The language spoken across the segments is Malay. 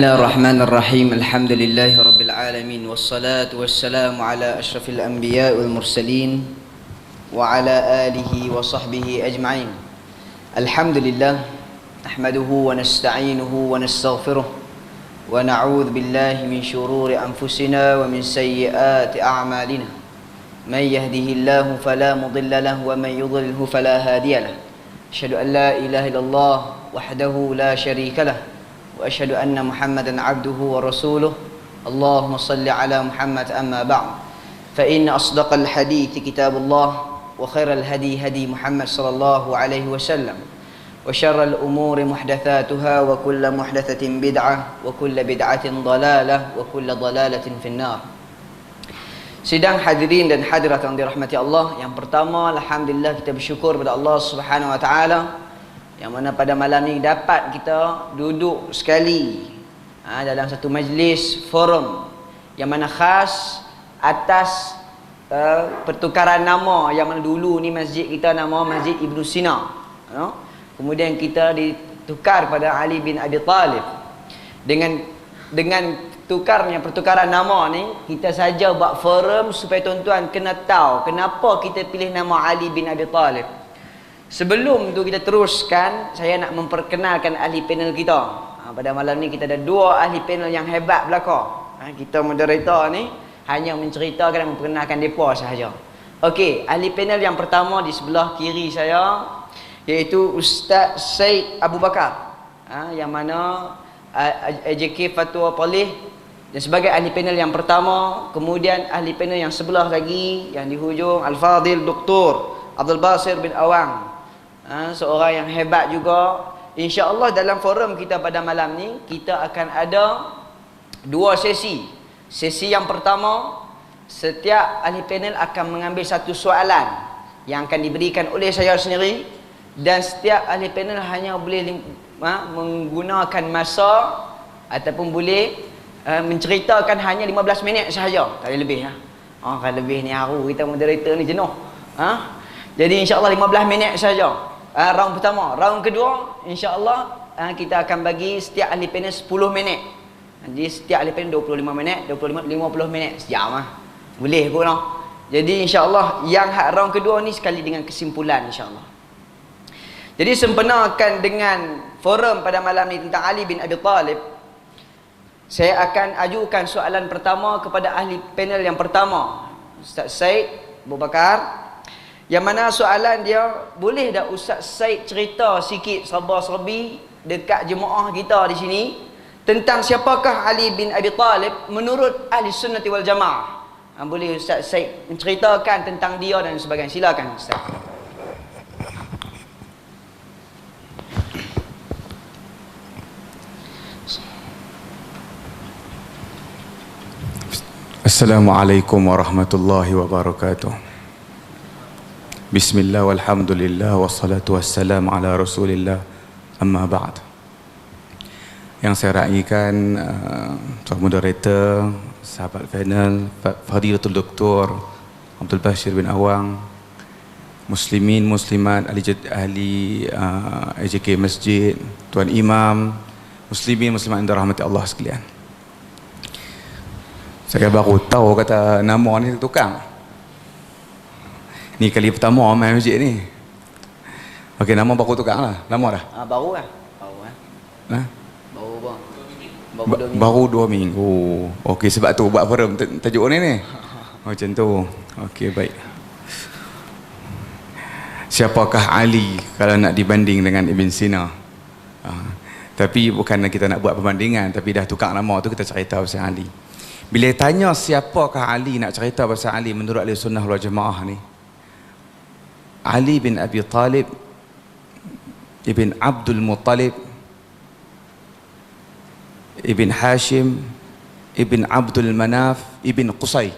بسم الله الرحمن الرحيم الحمد لله رب العالمين والصلاة والسلام على أشرف الأنبياء والمرسلين وعلى آله وصحبه أجمعين. الحمد لله نحمده ونستعينه ونستغفره ونعوذ بالله من شرور أنفسنا ومن سيئات أعمالنا. من يهده الله فلا مضل له ومن يضلله فلا هادي له. أشهد أن لا إله إلا الله وحده لا شريك له وأشهد أن محمدا عبده ورسوله. اللهم صل على محمد. أما بعد فإن أصدق الحديث كتاب الله وخير الهدي هدي محمد صلى الله عليه وسلم وشر الأمور محدثاتها وكل محدثة بدعة وكل بدعة ضلالة وكل ضلالة في النار. Sidang hadirin dan hadirat yang dirahmati Allah, yang pertama, alhamdulillah kita bersyukur kepada Allah Subhanahu wa taala yang mana pada malam ni dapat kita duduk sekali dalam satu majlis forum yang mana khas atas pertukaran nama, yang mana dulu ni masjid kita nama Masjid Ibnu Sina, kemudian kita ditukar pada Ali bin Abi Talib. Dengan tukarnya pertukaran nama ni, kita saja buat forum supaya tuan-tuan kena tahu kenapa kita pilih nama Ali bin Abi Talib. Sebelum tu kita teruskan, saya nak memperkenalkan ahli panel kita. Pada malam ni kita ada dua ahli panel yang hebat belaka. Kita moderator ni hanya menceritakan dan memperkenalkan mereka sahaja. Okey, ahli panel yang pertama di sebelah kiri saya, iaitu Ustaz Syed Abu Bakar, yang mana AJK Fatwa Polih, dan sebagai ahli panel yang pertama. Kemudian ahli panel yang sebelah lagi, yang di hujung, Al-Fadhil Dr. Abdul Basir bin Awang, seorang yang hebat juga. InsyaAllah dalam forum kita pada malam ni, kita akan ada dua sesi. Sesi yang pertama, setiap ahli panel akan mengambil satu soalan yang akan diberikan oleh saya sendiri, dan setiap ahli panel hanya boleh menggunakan masa ataupun boleh menceritakan hanya 15 minit sahaja, tak boleh lebih. Kalau lebih ni haru kita moderator ni jenuh. Jadi insya-Allah 15 minit saja round pertama. Round kedua insya-Allah kita akan bagi setiap ahli panel 10 minit. Jadi setiap ahli panel 25 minit, 50 minit, sejam boleh pun. Jadi insya-Allah yang round kedua ni sekali dengan kesimpulan insya-Allah. Jadi sempurnakan dengan forum pada malam ni tentang Ali bin Abi Talib, saya akan ajukan soalan pertama kepada ahli panel yang pertama, Ustaz Syed Abu Bakar, yang mana soalan dia, boleh tak Ustaz Syed cerita sikit serba-serbi dekat jemaah kita di sini tentang siapakah Ali bin Abi Talib menurut ahli sunnati wal jamaah? Boleh Ustaz Syed menceritakan tentang dia dan sebagainya? Silakan Ustaz. Assalamualaikum warahmatullahi wabarakatuh. Bismillah walhamdulillah wassalatu wassalamu ala rasulillah, amma ba'd. Yang saya raikan tuan moderator, sahabat panel, Fadilatul Doktor Abdul Basir bin Awang, muslimin muslimat, ahli AJK Masjid, tuan imam, muslimin muslimat yang dirahmati Allah sekalian. Saya baru tahu kata nama ni tukang. Ni kali pertama main masjid ni. Okey, nama baru tukang lah. Lama dah? Baru lah. Baru 2 minggu. Okey, sebab tu buat forum tajuk ni. Macam tu. Okey, baik. Siapakah Ali kalau nak dibanding dengan Ibn Sina? Tapi bukan kita nak buat perbandingan, tapi dah tukar nama tu kita cerita pasal Ali. Bila tanya siapakah Ali, nak cerita pasal Ali menurut ahli sunnah wal jamaah ni, Ali bin Abi Talib Ibn Abdul Muttalib Ibn Hashim Ibn Abdul Manaf Ibn Qusay,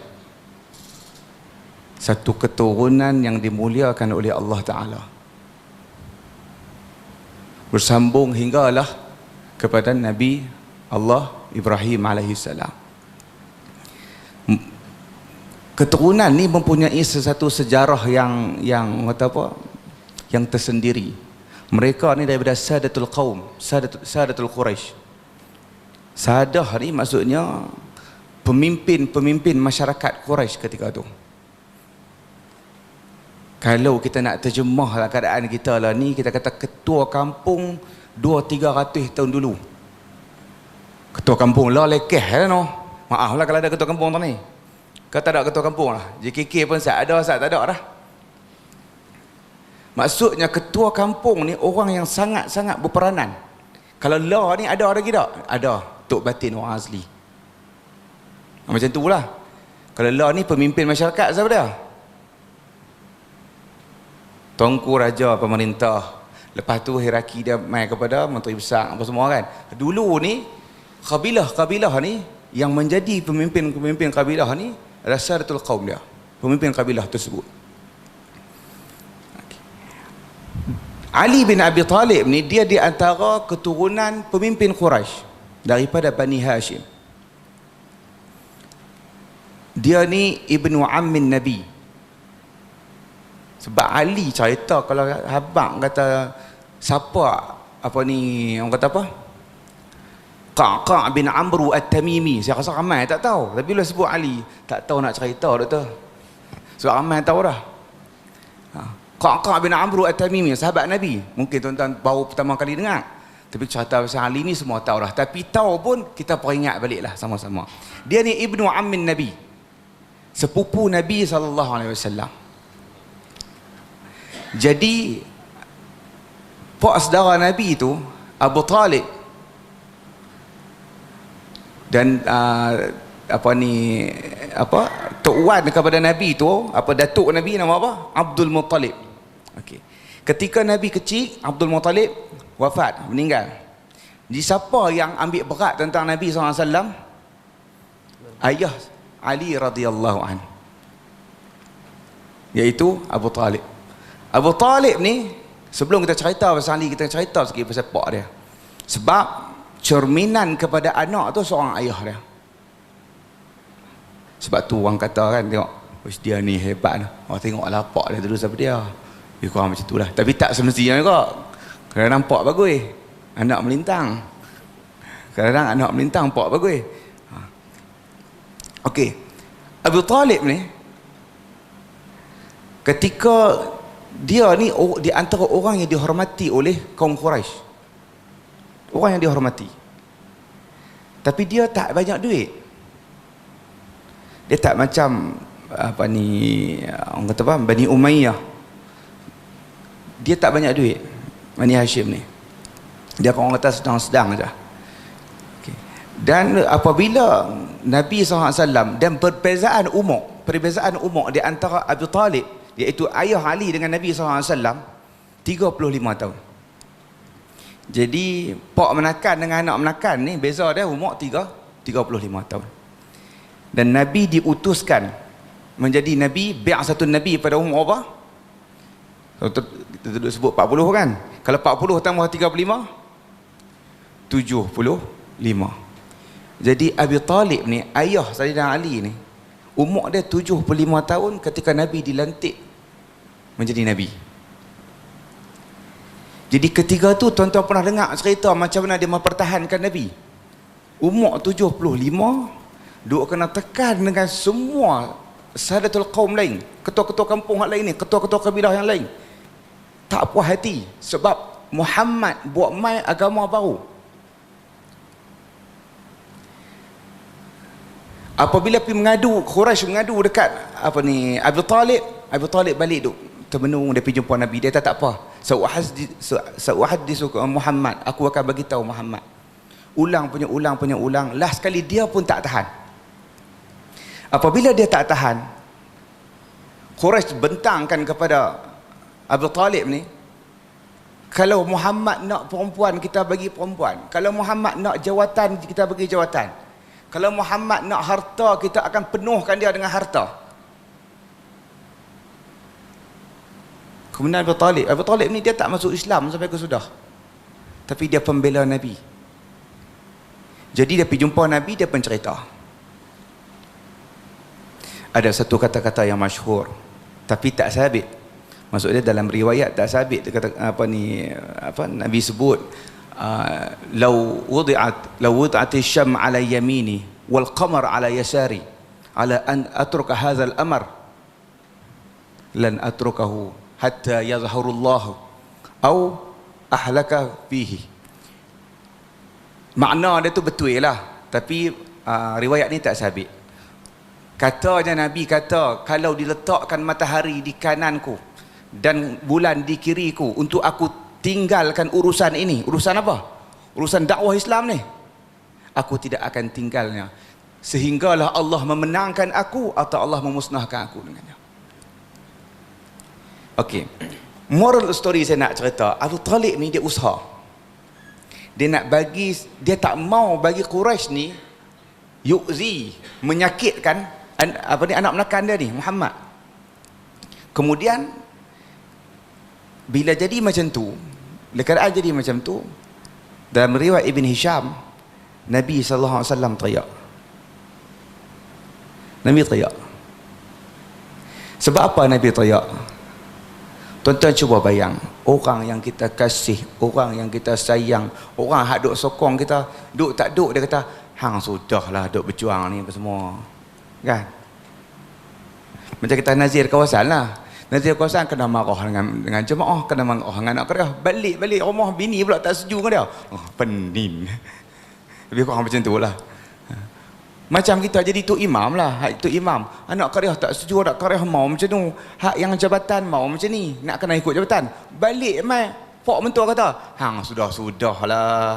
satu keturunan yang dimuliakan oleh Allah Ta'ala, bersambung hinggalah kepada Nabi Allah Ibrahim alaihissalam. Keturunan ni mempunyai sesuatu sejarah yang kata apa, yang tersendiri. Mereka ni daripada Sadatul Qaum, Sadatul Quraisy. Sadah ni maksudnya pemimpin-pemimpin masyarakat Quraisy ketika tu. Kalau kita nak terjemah lah keadaan kita lah ni, kita kata ketua kampung 200-300 tahun dulu. Ketua kampung lah lekeh lah no. Maaf lah kalau ada ketua kampung tu ni. Kalau tak ada ketua kampung lah, JKK pun tak ada dah. Maksudnya ketua kampung ni orang yang sangat-sangat berperanan. Kalau lah ni ada lagi tak? Ada. Tok Batin orang asli. Macam tu lah. Kalau lah ni pemimpin masyarakat siapa dia? Tuanku Raja pemerintah. Lepas tu hierarki dia mai kepada menteri besar apa semua kan. Dulu ni kabilah-kabilah ni yang menjadi pemimpin-pemimpin kabilah ni adalah Sadatul Qaum dia. Pemimpin kabilah tersebut. Ali bin Abi Talib ni dia di antara keturunan pemimpin Quraisy daripada Bani Hashim. Dia ni ibnu ammin Nabi. Sebab Ali cerita kalau habang kata siapa apa ni orang kata apa? Qaqa' bin Amru At-Tamimi. Saya rasa ramai tak tahu. Tapi bila sebut Ali, tak tahu nak cerita doktor. Sebab ramai tahu dah. Qaqa' bin Amru At-Tamimi, sahabat Nabi. Mungkin tuan-tuan baru pertama kali dengar. Tapi cerita pasal Ali ni semua tahu dah. Tapi tahu pun kita peringat baliklah sama-sama. Dia ni ibnu ammin Nabi. Sepupu Nabi SAW. Jadi pak saudara Nabi tu Abu Talib dan tok wan kepada Nabi tu datuk Nabi nama apa? Abdul Muttalib. Okey. Ketika Nabi kecil, Abdul Muttalib wafat, meninggal. Jadi siapa yang ambil berat tentang Nabi SAW? Ayah Ali radhiyallahu anhu, iaitu Abu Talib. Abu Talib ni, sebelum kita cerita pasal Ali, kita cerita sikit pasal pak dia. Sebab cerminan kepada anak tu seorang ayah dia. Sebab tu orang kata kan, tengok dia ni hebat. Tengoklah pak dia dulu siapa dia. Kurang macam tu lah. Tapi tak semestinya juga. Kadang-kadang pak bagus, anak melintang. Kadang-kadang anak melintang, pak bagus. Okey. Abu Talib ni, ketika dia ni di antara orang yang dihormati oleh kaum Quraisy. Orang yang dihormati. Tapi dia tak banyak duit. Dia tak macam apa ni, orang kata apa, Bani Umayyah. Dia tak banyak duit, Bani Hashim ni. Dia orang kata sedang-sedang saja. Okay. Dan apabila Nabi SAW dan perbezaan umur di antara Abu Talib, iaitu ayah Ali dengan Nabi SAW, 35 tahun. Jadi pak menakan dengan anak menakan ni beza dia umur 35 tahun. Dan Nabi diutuskan menjadi Nabi, bi'asatun Nabi pada umur apa? Kita sebut 40 kan? Kalau 40 tambah 35, 75. Jadi Abi Talib ni, ayah Sayyidina Ali ni, umur dia 75 tahun ketika Nabi dilantik menjadi Nabi. Jadi ketika tu tuan-tuan pernah dengar cerita macam mana dia mempertahankan Nabi. Umur 75, duk kena tekan dengan semua Sadatul Qaum lain, ketua-ketua kampung hak lain ni, ketua-ketua kabilah yang lain. Tak puas hati sebab Muhammad buat mai agama baru. Apabila pergi mengadu, Quraisy mengadu dekat apa ni Abu Talib balik duk termenung, dia pergi jumpa Nabi. Dia kata tak apa, sauhaddisu Muhammad, aku akan bagi tahu Muhammad. Ulang. Last sekali dia pun tak tahan. Apabila dia tak tahan, Quraisy bentangkan kepada Abu Talib ni, kalau Muhammad nak perempuan, kita bagi perempuan. Kalau Muhammad nak jawatan, kita bagi jawatan. Kalau Muhammad nak harta, kita akan penuhkan dia dengan harta. Kemudian Abu Talib ni dia tak masuk Islam sampai ke sudah. Tapi dia pembela Nabi. Jadi dia pergi jumpa Nabi, dia pencerita. Ada satu kata-kata yang masyhur, tapi tak sabit. Maksudnya dalam riwayat tak sabit. Dia kata apa ni, Nabi sebut لو وضعت الشمس على يميني والقمر على يساري على أن أترك هذا الأمر لن أتركه حتى يظهر الله أو أهلك فيه. Makna dia tu betul lah, tapi riwayat ni tak sabit. Katanya Nabi kata, kalau diletakkan matahari di kananku dan bulan di kiriku untuk aku tinggalkan urusan ini, urusan apa? Urusan dakwah Islam ni, aku tidak akan tinggalnya sehinggalah Allah memenangkan aku atau Allah memusnahkan aku dengannya. Okey, moral story saya nak cerita, Abu Talib ni dia usaha. Dia nak bagi, dia tak mau bagi Quraisy ni yu'zi, menyakitkan anak menakan dia ni, Muhammad. Kemudian bila jadi macam tu, keadaan jadi macam tu, dalam riwayat Ibn Hisham, Nabi SAW teriak. Nabi teriak. Sebab apa Nabi teriak? Tuan-tuan cuba bayang, orang yang kita kasih, orang yang kita sayang, orang hak duk sokong kita, duk tak duk, dia kata, hang sudahlah duk berjuang ni apa semua. Kan? Macam kita nazir kawasan lah. Nazir kawasan kena marah dengan jemaah, kena marah dengan anak kerja. Balik rumah bini pula tak setuju dengan dia. Oh, penin. Lebih kurang macam tu lah. Macam kita jadi tu imam lah, hak tu imam. Anak karya tak setuju, anak karya mau macam tu. Hak yang jabatan mau macam ni, nak kena ikut jabatan. Balik mai, Pak Mentua kata, hang sudah-sudahlah.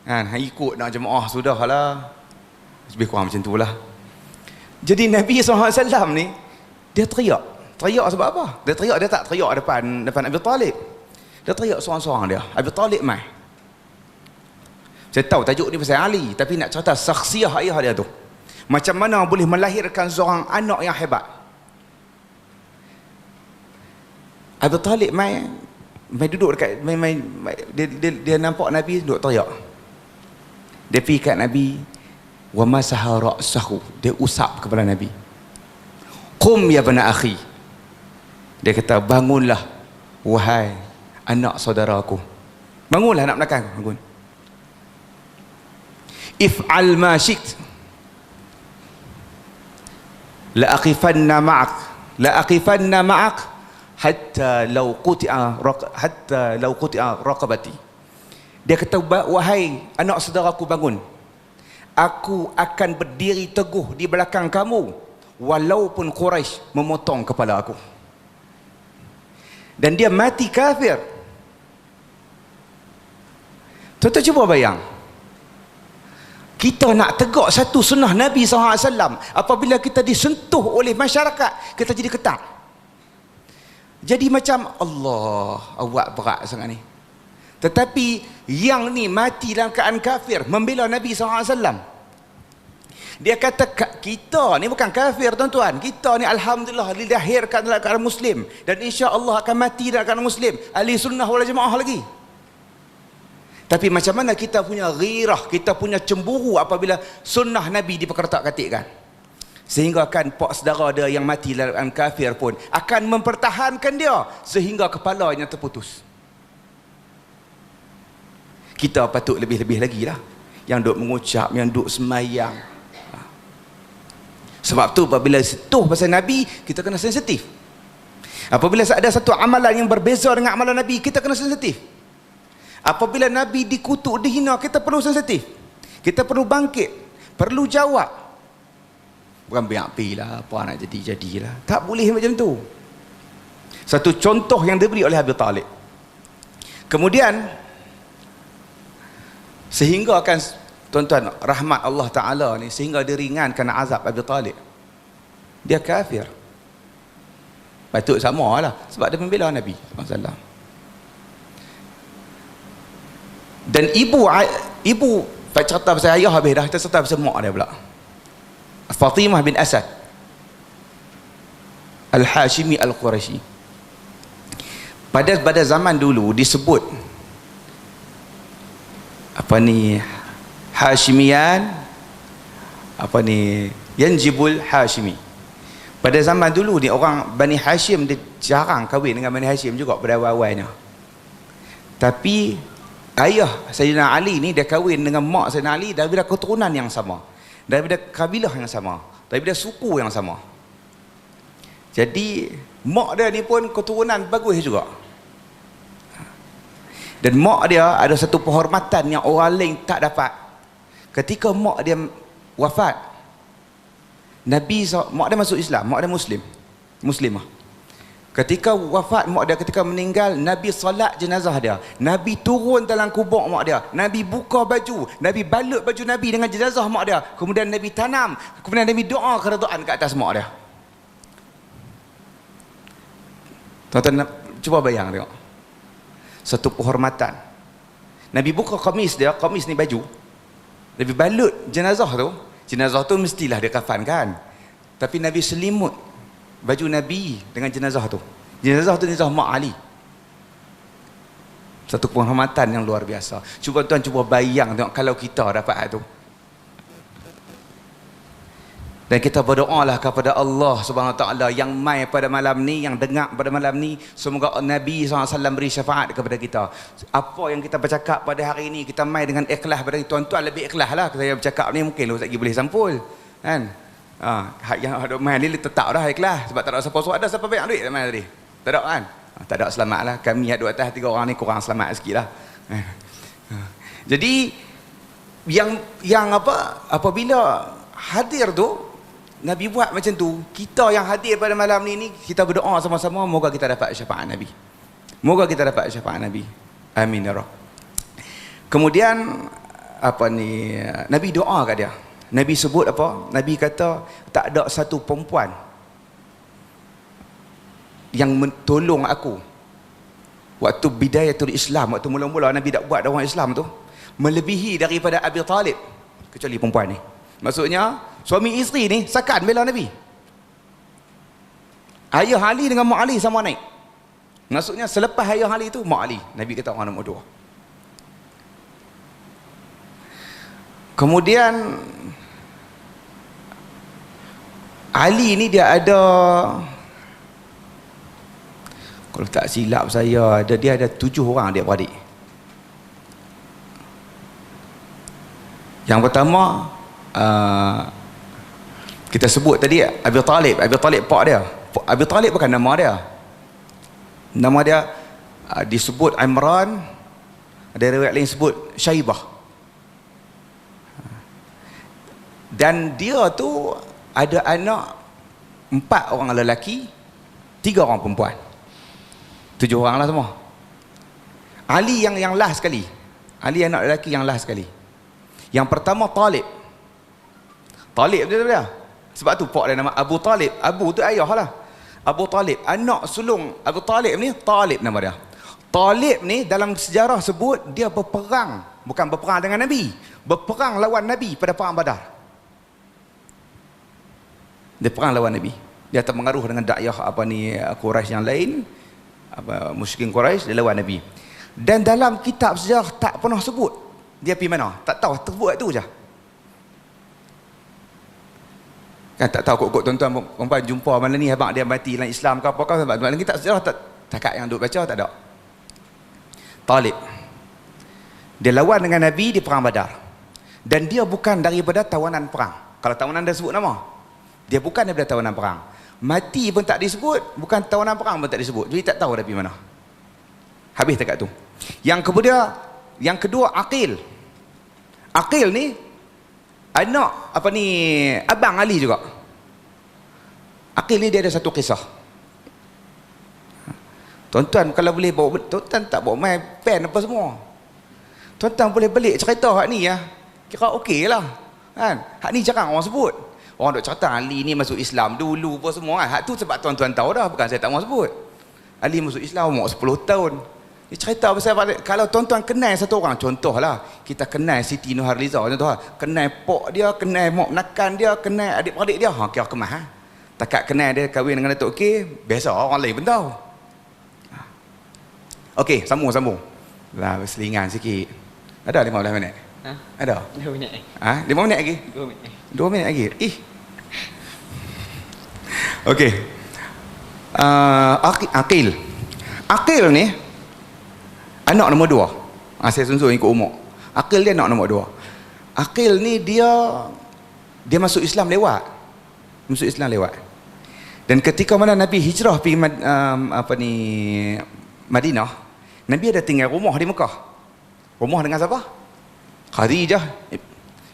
Kan, hang ikut nak jemaah sudahlah. Lebih kurang macam tu lah. Jadi Nabi SAW ni, dia teriak. Teriak sebab apa? Dia teriak, dia tak teriak depan Abi Talib. Dia teriak seorang-seorang dia. Abi Talib mai. Saya tahu tajuk ni pasal Ali, tapi nak cerita saksiah ayah dia tu. Macam mana boleh melahirkan seorang anak yang hebat. Abu Talib mai duduk dekat dia nampak Nabi duduk teriak. Dia pergi kat Nabi, wa masaha ra'sahu, dia usap kepala Nabi. Qum ya bana akhi. Dia kata, bangunlah wahai anak saudaraku. Bangunlah anak belakang, bangun. If'al ma syikt la aqifanna ma'ak hatta law quti'a raqabati. Dia kata, wahai anak saudaraku, bangun, aku akan berdiri teguh di belakang kamu walaupun Quraisy memotong kepala aku. Dan dia mati kafir. Tuan-tuan cuba bayang, kita nak tegak satu sunnah Nabi SAW, apabila kita disentuh oleh masyarakat, kita jadi ketak. Jadi macam, Allah, awak berat sangat ni. Tetapi yang ni mati dalam keadaan kafir, membela Nabi SAW. Dia kata, kita ni bukan kafir tuan-tuan, kita ni alhamdulillah dilahirkan dalam keadaan Muslim, dan insya Allah akan mati dalam keadaan Muslim, ahli sunnah wal jamaah lagi. Tapi macam mana kita punya ghirah, kita punya cemburu apabila sunnah Nabi diperketak-ketikkan. Sehingga kan pak saudara dia yang mati dalam kafir pun akan mempertahankan dia sehingga kepalanya terputus. Kita patut lebih-lebih lagi lah, yang duk mengucap, yang duk semayang. Sebab tu apabila sentuh pasal Nabi, kita kena sensitif. Apabila ada satu amalan yang berbeza dengan amalan Nabi, kita kena sensitif. Apabila Nabi dikutuk, dihina, kita perlu sensitif. Kita perlu bangkit, perlu jawab. Bukan biar-biar apa nak jadi-jadilah. Tak boleh macam tu. Satu contoh yang diberi oleh Abi Talib. Kemudian, sehingga akan, tuan-tuan, rahmat Allah Ta'ala ni, sehingga diringankan azab Abi Talib. Dia kafir. Patut sama lah, sebab dia membela Nabi SAW. Dan ibu tak cerita pasal ayah habis dah, kita cerita pasal mak dia pula. Fatimah bin Asad Al-Hashimi Al-Qurashi. Pada zaman dulu disebut apa ni, Hashimian, apa ni, Yanjibul Hashimi. Pada zaman dulu ni orang Bani Hashim dia jarang kahwin dengan Bani Hashim juga pada awal-awalnya. Tapi ayah Sayyidina Ali ni dia kahwin dengan mak Sayyidina Ali daripada keturunan yang sama, daripada kabilah yang sama, daripada suku yang sama. Jadi mak dia ni pun keturunan bagus juga. Dan mak dia ada satu penghormatan yang orang lain tak dapat. Ketika mak dia wafat, mak dia masuk Islam, mak dia Muslimah. Ketika wafat mak dia, ketika meninggal, Nabi salat jenazah dia. Nabi turun dalam kubur mak dia. Nabi buka baju, Nabi balut baju Nabi dengan jenazah mak dia. Kemudian Nabi tanam, kemudian Nabi doa keredaan ke atas mak dia. Tuan-tuan cuba bayang tengok. Satu penghormatan. Nabi buka kamis dia, kamis ni baju. Nabi balut jenazah tu. Jenazah tu mestilah dia kafan kan. Tapi Nabi selimut baju Nabi dengan jenazah tu. Jenazah tu jenazah Mak Ali. Satu penghormatan yang luar biasa. Cuba tuan cuba bayang tengok kalau kita dapat tu. Dan kita berdoalah kepada Allah Subhanahu Wa Taala yang mai pada malam ni, yang dengar pada malam ni, semoga Nabi SAW beri syafaat kepada kita. Apa yang kita bercakap pada hari ini, kita mai dengan ikhlas pada tuan-tuan, lebih ikhlas lah saya bercakap ni, mungkin Ustaz boleh sampul kan. Yang ada main ni tetap dah ikhlas sebab tak ada siapa suruh. Ada siapa banyak duit main tadi? Tak ada kan? Tak ada, selamatlah. Kami ada atas 3 orang ni kurang selamat sikitlah. Jadi yang apabila hadir tu Nabi buat macam tu, kita yang hadir pada malam ni kita berdoa sama-sama, moga kita dapat syafaat Nabi. Moga kita dapat syafaat Nabi. Amin ya Rabb. Kemudian Nabi doa kat dia. Nabi sebut apa? Nabi kata tak ada satu perempuan yang tolong aku waktu bidayatul Islam, waktu mula-mula Nabi dak buat orang Islam tu, melebihi daripada Abi Talib, kecuali perempuan ni. Maksudnya suami isteri ni sakan bela Nabi. Ayah Ali dengan Mak Ali sama naik. Maksudnya selepas ayah Ali tu Mak Ali, Nabi kata orang nombor 2. Kemudian Ali ni dia ada, kalau tak silap saya, dia ada 7 orang adik-beradik. Yang pertama kita sebut tadi Abi Talib. Abi Talib pak dia. Abi Talib bukan nama dia. Nama dia disebut Imran, ada riwayat lain sebut Syaibah. Dan dia tu ada anak 4 orang lelaki, 3 orang perempuan. 7 orang lah semua. Ali yang last sekali. Ali anak lelaki yang last sekali. Yang pertama Talib. Talib dia. Sebab tu pak dia nama Abu Talib. Abu tu ayah lah. Abu Talib, anak sulung Abu Talib ni, Talib nama dia. Talib ni dalam sejarah sebut dia berperang, bukan berperang dengan Nabi, berperang lawan Nabi pada perang Badar. Dia perang lawan Nabi. Dia terpengaruh dengan dakwah Quraisy yang lain, musyrikin Quraisy, dia lawan Nabi. Dan dalam kitab sejarah tak pernah sebut dia pergi mana. Tak tahu, terbuat tu je. Kan tak tahu kok tuan-tuan perempuan jumpa mana ni abang dia mati dalam Islam ke apa-apa, sebab dalam kitab sejarah tak takat yang duk baca tak ada. Talib dia lawan dengan Nabi di perang Badar. Dan dia bukan daripada tawanan perang. Kalau tawanan dah sebut nama, dia bukan daripada tawanan perang. Mati pun tak disebut, bukan tawanan perang pun tak disebut. Jadi tak tahu dah pergi mana. Habis dekat tu. Yang kedua Aqil. Aqil ni anak abang Ali juga. Aqil ni dia ada satu kisah. Tuan-tuan kalau boleh bawa, tuan-tuan tak bawa main pen apa semua. Tuan-tuan boleh balik cerita hak ni ya. Kira okey lah. Kan? Hak ni jarang orang sebut. Orang duk cerita Ali ni masuk Islam dulu apa semua kan. Hak tu sebab tuan-tuan tahu dah, bukan saya tak mau sebut. Ali masuk Islam umur 10 tahun. Dia cerita pasal kalau tuan-tuan kenal satu orang, contohlah kita kenal Siti Nurhaliza, contohlah kenal pok dia, kenal mak nakan dia, kenal adik-beradik dia, kira kemah ha. Takat kenal dia kahwin dengan Datuk K, biasa orang lain pun tahu. Okey, sambung. Lah berselingan sikit. Ada 15 minit? Ha? Ada? 2 minit lagi. Ha? 5 minit lagi? 2 minit. 2 minit lagi. Okey. Aqil ni anak nombor 2. Saya sunsun ikut umur. Aqil dia nak nombor 2. Aqil ni dia masuk Islam lewat. Masuk Islam lewat. Dan ketika mana Nabi hijrah pergi Madinah, Nabi ada tinggal rumah di Mekah. Rumah dengan siapa? Khadijah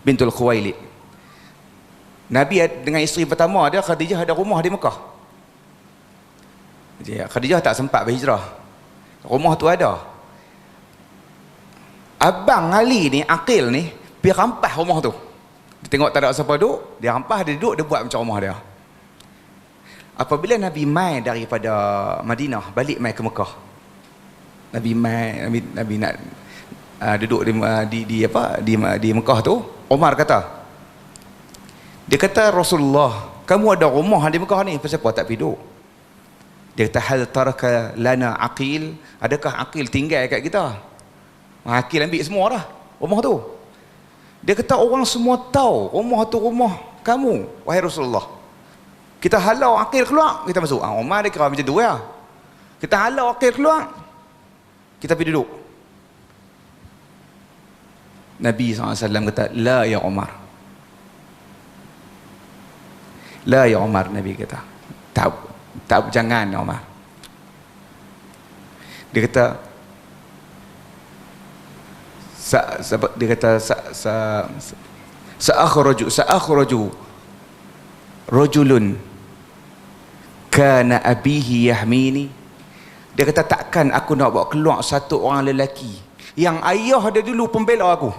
bintul Khuwailid. Nabi dengan isteri pertama dia, Khadijah, ada rumah di Mekah. Jadi Khadijah tak sempat berhijrah. Rumah tu ada. Abang Ali ni, Aqil ni, pergi rampas rumah tu. Dia tengok tak ada siapa duduk, dia rampas, dia duduk, dia buat macam rumah dia. Apabila Nabi mai daripada Madinah balik mai ke Mekah, Nabi nak duduk di Mekah tu, Umar kata, dia kata, Rasulullah, kamu ada rumah di Mekah ni, kenapa tak pergi duduk? Dia kata, hal taraka lana Aqil, adakah Aqil tinggal kat kita? Aqil ambil semua dah rumah tu. Dia kata, orang semua tahu rumah tu rumah kamu, wahai Rasulullah. Kita halau Aqil keluar, kita masuk. Umar dia kira macam tu ya. Kita halau Aqil keluar, kita pergi duduk. Nabi SAW kata, la ya Umar. La ya Umar, Nabi kata. Tak, jangan ya Umar. Dia kata, sa'akhraju rajulun kana abihi yahmini. Dia kata, takkan aku nak bawa keluar satu orang lelaki yang ayah dia dulu pembela aku.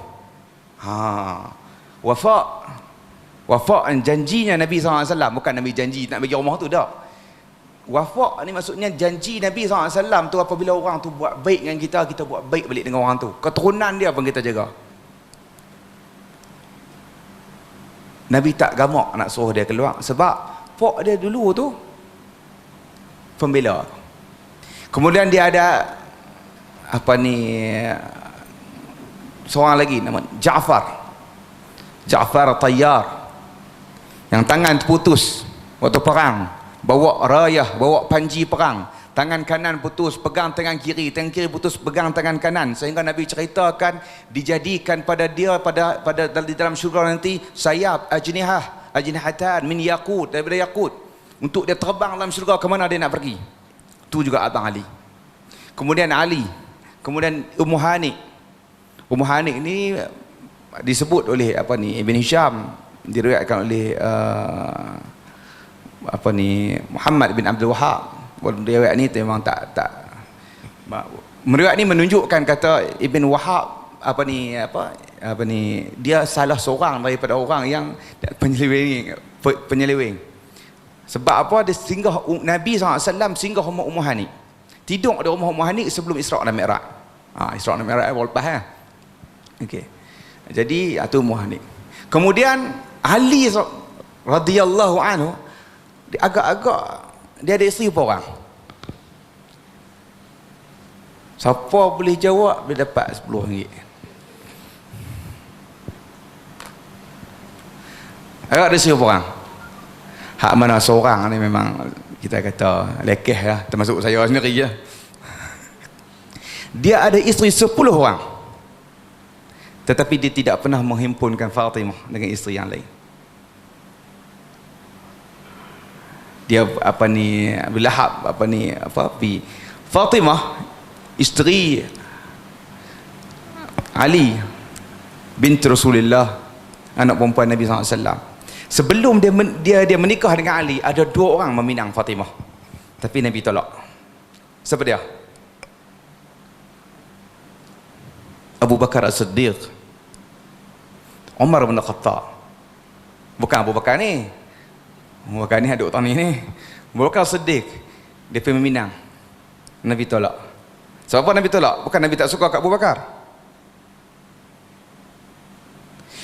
Wafa' janjinya Nabi SAW. Bukan Nabi janji nak bagi rumah tu, tak. Wafa' ni maksudnya janji Nabi SAW tu, apabila orang tu buat baik dengan kita, kita buat baik balik dengan orang tu. Keturunan dia pun kita jaga. Nabi tak gamak nak suruh dia keluar, sebab pak dia dulu tu pembela. Kemudian dia ada seorang lagi nama Ja'far Tayyar, yang tangan terputus waktu perang, bawa rayah, bawa panji perang, tangan kanan putus pegang tangan kiri putus pegang tangan kanan, sehingga Nabi ceritakan dijadikan pada dia pada di dalam syurga nanti sayap ajnihatan min yaqut, daripada yaqut, untuk dia terbang dalam syurga ke mana dia nak pergi. Tu juga abang Ali. Kemudian Ali, kemudian Ummu Hani ni disebut oleh Ibn Hisham, diriwayatkan oleh Muhammad bin Abdul Wahhab. Riwayat ni memang tak meriwayat ni menunjukkan, kata Ibn Wahhab dia salah seorang daripada orang yang penyeleweng. Sebab apa? Dia singgah, Nabi SAW singgah rumah Ummu Hani, tidur di rumah Ummu Hani sebelum Isra' dan Mi'raj. Isra' dan Mi'raj awal lepas ya. Okey. Jadi itu Ummu Hani. Kemudian Ali radhiyallahu anhu, agak-agak dia ada isteri berapa orang? Siapa boleh jawab dia dapat RM10. Agak ada isteri berapa orang? Hak mana seorang ni memang kita kata lekeh lah, termasuk saya sendiri je. Dia ada isteri 10 orang. Tetapi dia tidak pernah menghimpunkan Fatimah dengan isteri yang lain. Dia Lahab Fatimah isteri Ali binti Rasulullah, anak perempuan Nabi SAW. Sebelum dia menikah dengan Ali, ada 2 orang meminang Fatimah, tapi Nabi tolak. Siapa dia? Abu Bakar As-Siddiq, Umar bin Khattab. Bukan Abu Bakar ni. Abu Bakar ni ada utang ni. Abu Bakar As-Siddiq, dia pergi meminang. Nabi tolak. Sebab apa Nabi tolak? Bukan Nabi tak suka kat Abu Bakar.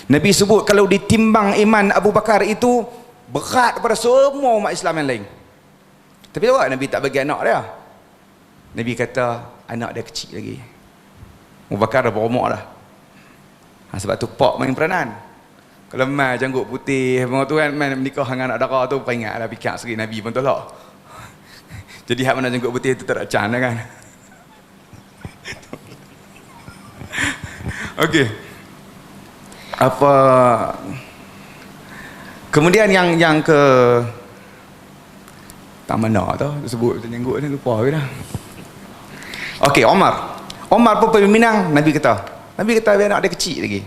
Nabi sebut kalau ditimbang iman Abu Bakar itu berat pada semua umat Islam yang lain. Tapi awak Nabi tak bagi anak dia. Nabi kata anak dia kecil lagi. Abu Bakar dah berumur dah. Sebab tu pak main peranan. Kalau mai janggut putih benda tu kan, main menikah dengan anak dara tu, peringat dah fikir sekali Nabi pun tolak. Jadi hak mana janggut putih tu tak ada can kan. Okey. Apa kemudian yang ke tak mana tu sebut jenggot ni lupa ke dah. Okey, Omar pun pemimpin Minang. Nabi kata biar anak dia kecil lagi.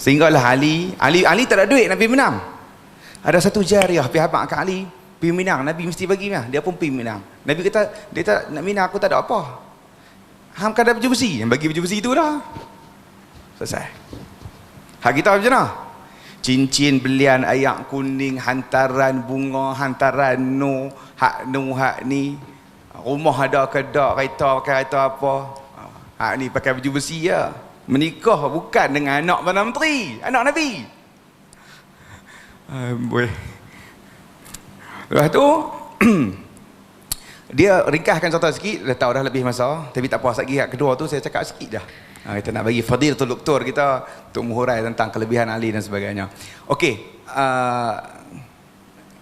Sehinggalah Ali tak ada duit Nabi Minang. Ada satu jariah pergi habaq kat Ali, pergi Minang, Nabi mesti bagi dia pun pergi Minang. Nabi kata dia tak nak Minang, aku tak ada apa. Hang kan ada baju besi, yang bagi baju besi tu dah. Selesai. Hak kita macam mana? Cincin, belian, ayak kuning, hantaran bunga, hantaran hak ni. Rumah ada kedak, kereta apa. Hak ni pakai baju besi ya. Menikah bukan dengan anak Perdana Menteri, anak Nabi. Boleh. Lepas tu dia ringkaskan contoh sikit, dah tahu dah lebih masa, tapi tak puas lagi. Hak kedua tu saya cakap sikit dah. Kita nak bagi Fadilatul Doktor kita untuk menghurai tentang kelebihan Ali dan sebagainya. Okey,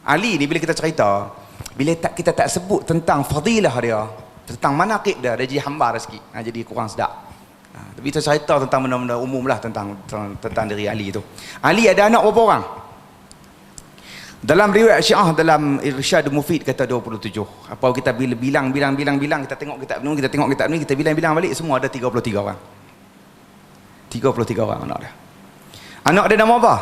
Ali ni bila kita cerita, bila kita tak sebut tentang fadilah dia, tentang manaqib dia jadi hambar sikit, jadi kurang sedap. Tapi kita cerita tentang benda-benda umum lah tentang diri Ali tu. Ali ada anak berapa orang? Dalam riwayat Syiah, dalam Irsyad Mufid kata 27. Apa kita bila bilang, kita tengok kitab ni, kita bilang balik, semua ada 33 orang. 33 orang anak dia. Anak dia nama apa?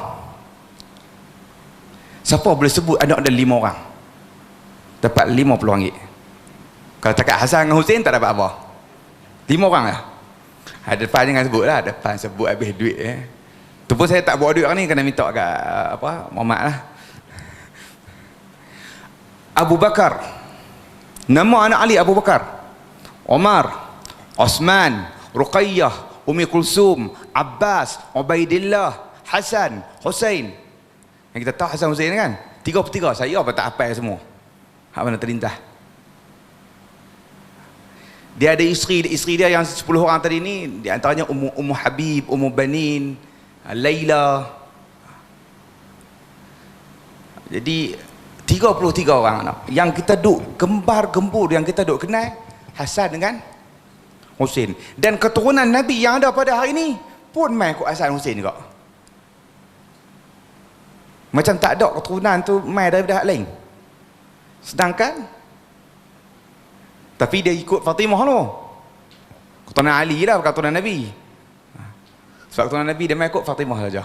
Siapa boleh sebut anak dia 5 orang? Dapat RM50. Kalau cakap Hasan dengan Hussein tak dapat apa? 5 orang lah. Depan jangan sebut lah, depan sebut habis duit tu pun saya tak bawa duit orang ni, kena minta kat Muhammad lah. Abu Bakar, nama anak Ali Abu Bakar, Omar, Osman, Ruqayyah, Umi Kulsum, Abbas, Ubaidillah, Hasan, Hussein. Yang kita tahu Hasan Hussein kan? 33, saya apa tak hafal semua. Hak mana terlintas. Dia ada isteri dia yang 10 orang tadi ni, di antaranya Ummu Habib, Ummu Banin, Laila. Jadi 33 orang anak. Yang kita duk gembar gembur, yang kita duk kenal Hasan dengan Hussein. Dan keturunan Nabi yang ada pada hari ni pun main ikut Hasan Hussein juga. Macam tak ada keturunan tu main daripada hak lain. Sedangkan tapi dia ikut Fatimah tu. Keturunan Ali lah, bukan keturunan Nabi. Sebab keturunan Nabi dia main ikut Fatimah saja.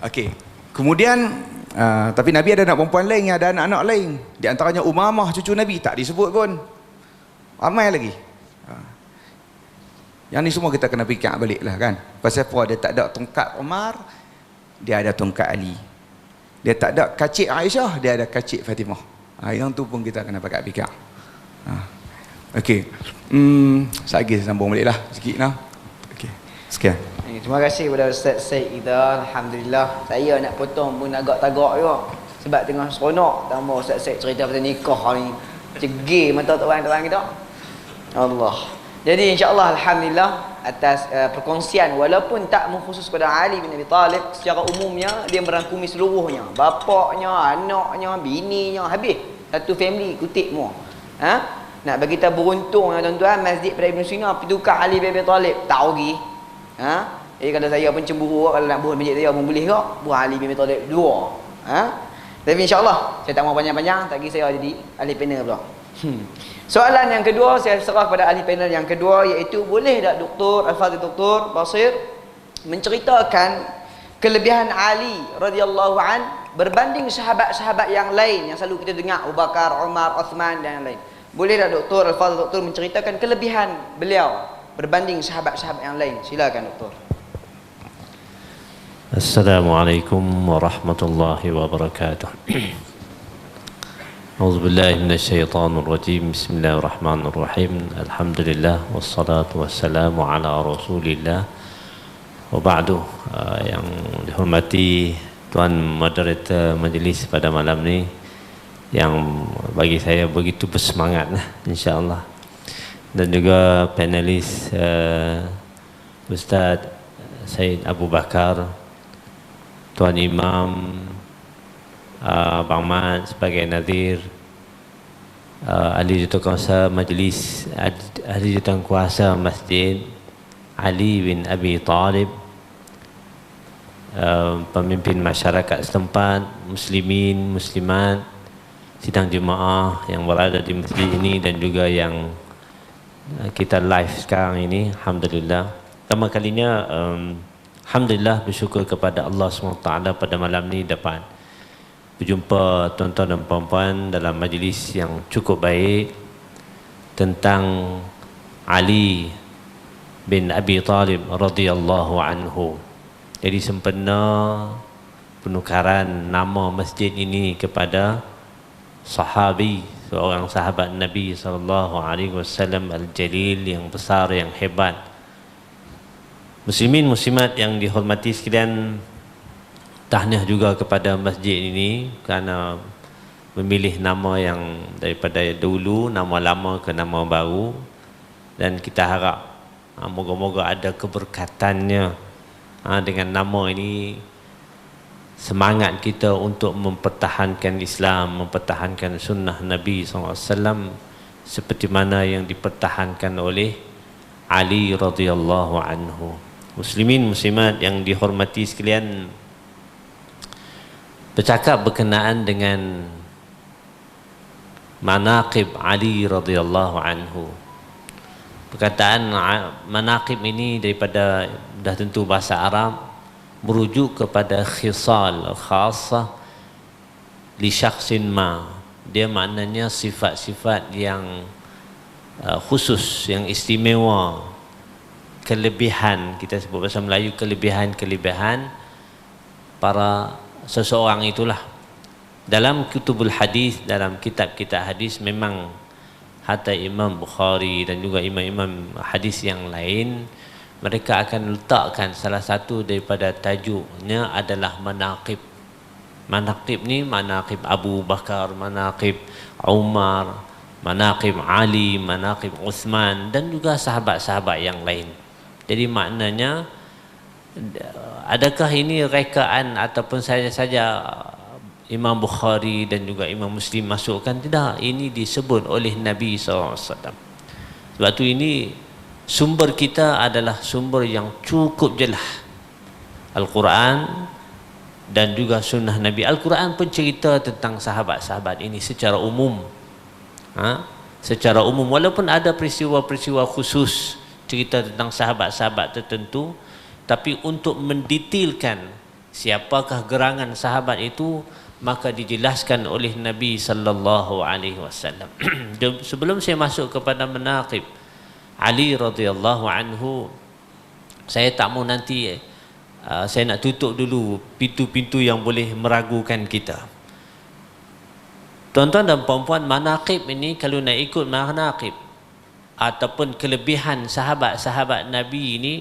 Okey. Kemudian tapi Nabi ada anak perempuan lain, ada anak-anak lain. Di antaranya Umamah cucu Nabi, tak disebut pun. Ramai lagi. Yang ni semua kita kena fikir balik lah kan. Pasal apa dia tak ada tongkat Umar, dia ada tongkat Ali. Dia tak ada kacik Aisyah, dia ada kacik Fatimah. Yang tu pun kita kena pakai fikir. Okey. Lagi saya sambung balik lah sikit lah. Okey. Sekian. Terima kasih kepada Ustaz Syed kita. Alhamdulillah. Saya nak potong pun agak-tagak juga. Sebab tengah seronok tambah Ustaz Syed cerita pasal nikah ni. Cegih mata orang kita. Allah. Jadi insya-Allah alhamdulillah atas perkongsian, walaupun tak mengkhusus pada Ali bin Abi Talib, secara umumnya dia merangkumi seluruhnya. Bapaknya, anaknya, bininya, habis satu family kutip semua. Nak bagi kita beruntung tuan-tuan, masjid pada Ibn Sina tukar Ali bin Abi Talib tak rugi. Jadi kalau saya pun cemburu, kalau nak buat masjid saya pun boleh kok buat Ali bin Abi Talib 2. Tapi insya-Allah saya tak mau panjang-panjang, tak saya jadi ahli panel pula. Soalan yang kedua saya serah kepada ahli panel yang kedua, iaitu boleh tak Dr. Al-Fadhil Dr. Basir menceritakan kelebihan Ali radhiyallahu an berbanding sahabat-sahabat yang lain yang selalu kita dengar, Abu Bakar, Umar, Uthman dan yang lain. Boleh tak Dr. Al-Fadhil Dr. menceritakan kelebihan beliau berbanding sahabat-sahabat yang lain? Silakan Dr. Assalamualaikum warahmatullahi wabarakatuh. A'udzubillahi minasyaitonir rajim. Bismillahirrahmanirrahim. Alhamdulillah wassalatu wassalamu ala Rasulillah. Wa ba'du. Yang dihormati tuan moderator majlis pada malam ni, yang bagi saya begitu bersemangat insya-Allah. Dan juga panelis Ustaz Syed Abu Bakar, Tuan Imam, Abang Mat sebagai Nazir, ahli jurukuasa majlis, ahli jurukuasa masjid, Ali bin Abi Thalib, pemimpin masyarakat setempat, muslimin, muslimat, sidang jemaah yang berada di masjid ini dan juga yang kita live sekarang ini. Alhamdulillah, pertama kalinya alhamdulillah bersyukur kepada Allah SWT pada malam ni dapat berjumpa tuan-tuan dan puan-puan dalam majlis yang cukup baik tentang Ali bin Abi Thalib radhiyallahu anhu. Jadi sempena penukaran nama masjid ini kepada sahabi, seorang sahabat Nabi SAW al-jalil, yang besar, yang hebat. Muslimin muslimat yang dihormati sekalian, tahniah juga kepada masjid ini kerana memilih nama yang daripada dulu, nama lama ke nama baru, dan kita harap moga-moga ada keberkatannya dengan nama ini. Semangat kita untuk mempertahankan Islam, mempertahankan sunnah Nabi SAW seperti mana yang dipertahankan oleh Ali radhiyallahu anhu. Muslimin muslimat yang dihormati sekalian, bercakap berkenaan dengan manaqib Ali radhiyallahu anhu. Perkataan manaqib ini daripada dah tentu bahasa Arab, merujuk kepada khisal khasah li syakhsin ma. Dia maknanya sifat-sifat yang khusus, yang istimewa, kelebihan, kita sebut bahasa Melayu kelebihan-kelebihan para seseorang itulah. Dalam kutubul hadis, dalam kitab-kitab hadis, memang hatta Imam Bukhari dan juga imam-imam hadis yang lain, mereka akan letakkan salah satu daripada tajuknya adalah manaqib. Manaqib ni manaqib Abu Bakar, manaqib Umar, manaqib Ali, manaqib Uthman dan juga sahabat-sahabat yang lain. Jadi maknanya, adakah ini rekaan ataupun saja Imam Bukhari dan juga Imam Muslim masukkan? Tidak, ini disebut oleh Nabi SAW. Sebab tu ini sumber kita adalah sumber yang cukup jelas, Al-Quran dan juga sunnah Nabi. Al-Quran pun cerita tentang sahabat-sahabat ini secara umum, secara umum, walaupun ada peristiwa-peristiwa khusus cerita tentang sahabat-sahabat tertentu, tapi untuk mendetailkan siapakah gerangan sahabat itu, maka dijelaskan oleh Nabi sallallahu alaihi wasallam. Sebelum saya masuk kepada manaqib Ali radhiyallahu anhu, saya tak mau nanti saya nak tutup dulu pintu-pintu yang boleh meragukan kita. Tuan-tuan dan puan-puan, manaqib ini, kalau nak ikut manaqib ataupun kelebihan sahabat-sahabat Nabi ini,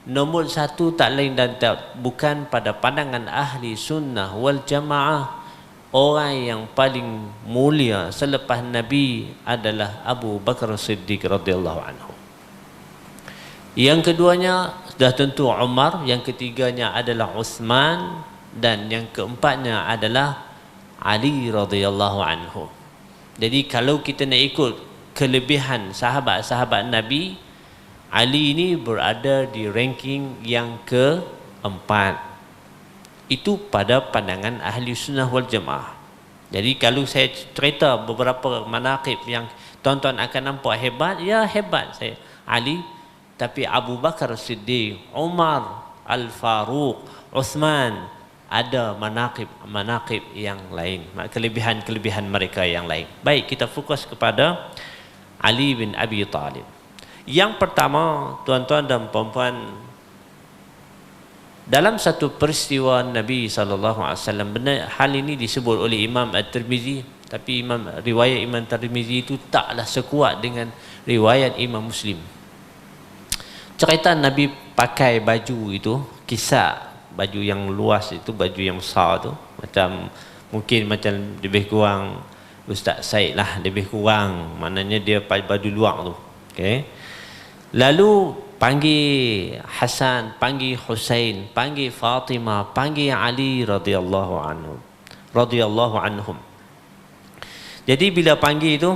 nombor satu tak lain dan bukan pada pandangan ahli sunnah wal jamaah, orang yang paling mulia selepas Nabi adalah Abu Bakar Siddiq radhiyallahu anhu. Yang keduanya sudah tentu Umar, yang ketiganya adalah Uthman, dan yang keempatnya adalah Ali radhiyallahu anhu. Jadi kalau kita nak ikut kelebihan sahabat-sahabat Nabi, Ali ini berada di ranking yang keempat. Itu pada pandangan ahli sunnah wal jamaah. Jadi kalau saya cerita beberapa manaqib yang tuan-tuan akan nampak hebat, ya hebat saya Ali, tapi Abu Bakar Siddiq, Umar, Al-Faruq, Uthman, ada manaqib yang lain, kelebihan-kelebihan mereka yang lain. Baik, kita fokus kepada Ali bin Abi Thalib. Yang pertama, tuan-tuan dan puan-puan, dalam satu peristiwa Nabi SAW, benar hal ini disebut oleh Imam At-Tirmizi, tapi riwayat Imam At-Tirmizi itu taklah sekuat dengan riwayat Imam Muslim. Cerita Nabi pakai baju itu, kisah baju yang luas itu, baju yang besar tu, mungkin lebih kurang Ustaz Said lah, lebih kurang, maknanya dia pakai baju luar tu. Okay. Lalu panggil Hasan, panggil Husain, panggil Fatimah, panggil Ali radhiyallahu anhum. Jadi bila panggil itu,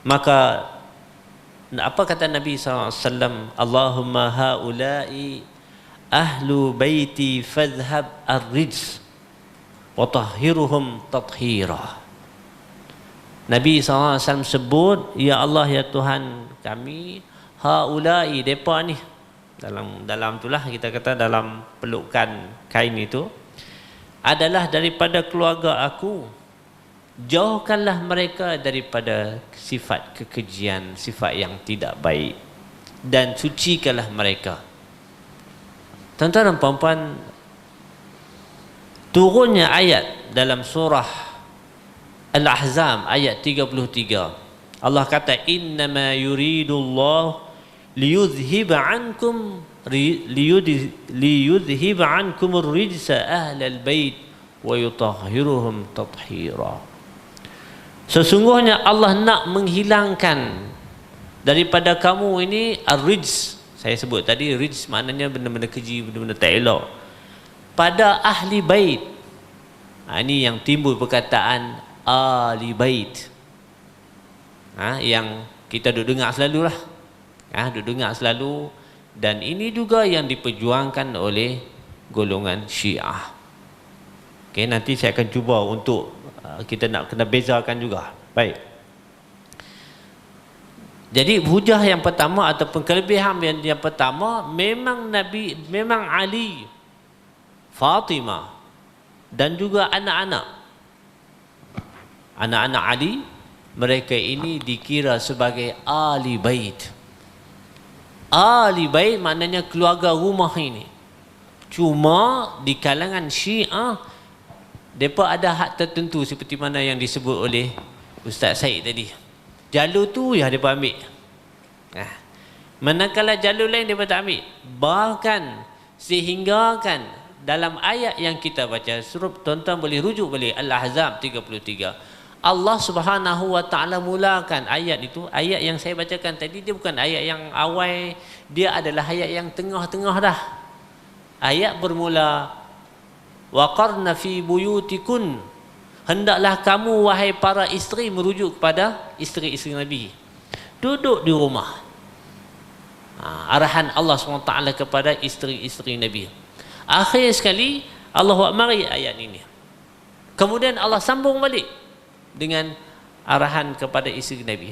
maka Apa kata Nabi SAW? Allahumma haula'i ahlu baiti fadhhab ar-rijs wa tahhiruhum tathira. Nabi SAW sebut, ya Allah ya Tuhan kami, haula'i, depa ni, dalam itulah kita kata dalam pelukan kain itu, adalah daripada keluarga aku, jauhkanlah mereka daripada sifat kekejian, sifat yang tidak baik, dan sucikanlah mereka. Tuan-tuan dan puan-puan, turunnya ayat dalam surah Al-Ahzab ayat 33, Allah kata innama yuridullah liyudhhiba ankum ar-rijsa ahlal bait wa yutahhiruhum tathira. Sesungguhnya Allah nak menghilangkan daripada kamu ini ar-rijs. Saya sebut tadi rijs maknanya benda-benda keji, benda-benda tak elok pada ahli bait. Ini yang timbul perkataan ahli bait, yang kita duk dengar selalu lah, duk dengar selalu, dan ini juga yang diperjuangkan oleh golongan Syiah. Okay, nanti saya akan cuba untuk kita nak kena bezakan juga. Baik. Jadi hujah yang pertama ataupun kelebihan yang pertama, memang Nabi, memang Ali, Fatimah dan juga anak-anak Ali, mereka ini dikira sebagai ahli bait. Ahli bait maknanya keluarga rumah ini. Cuma di kalangan Syiah, mereka ada hak tertentu seperti mana yang disebut oleh Ustaz Said tadi. Jalur tu ya mereka ambil. Manakala jalur lain mereka tak ambil. Bahkan sehinggakan dalam ayat yang kita baca, suruh tuan-tuan boleh rujuk boleh Al-Ahzab 33. Allah Subhanahu wa taala mulakan ayat itu, ayat yang saya bacakan tadi, dia bukan ayat yang awal, dia adalah ayat yang tengah-tengah dah. Ayat bermula waqarna fi buyutikun, hendaklah kamu wahai para isteri, merujuk kepada isteri-isteri Nabi, duduk di rumah. Arahan Allah SWT kepada isteri-isteri Nabi. Akhir sekali Allah mari ayat ini. Kemudian Allah sambung balik dengan arahan kepada isteri Nabi.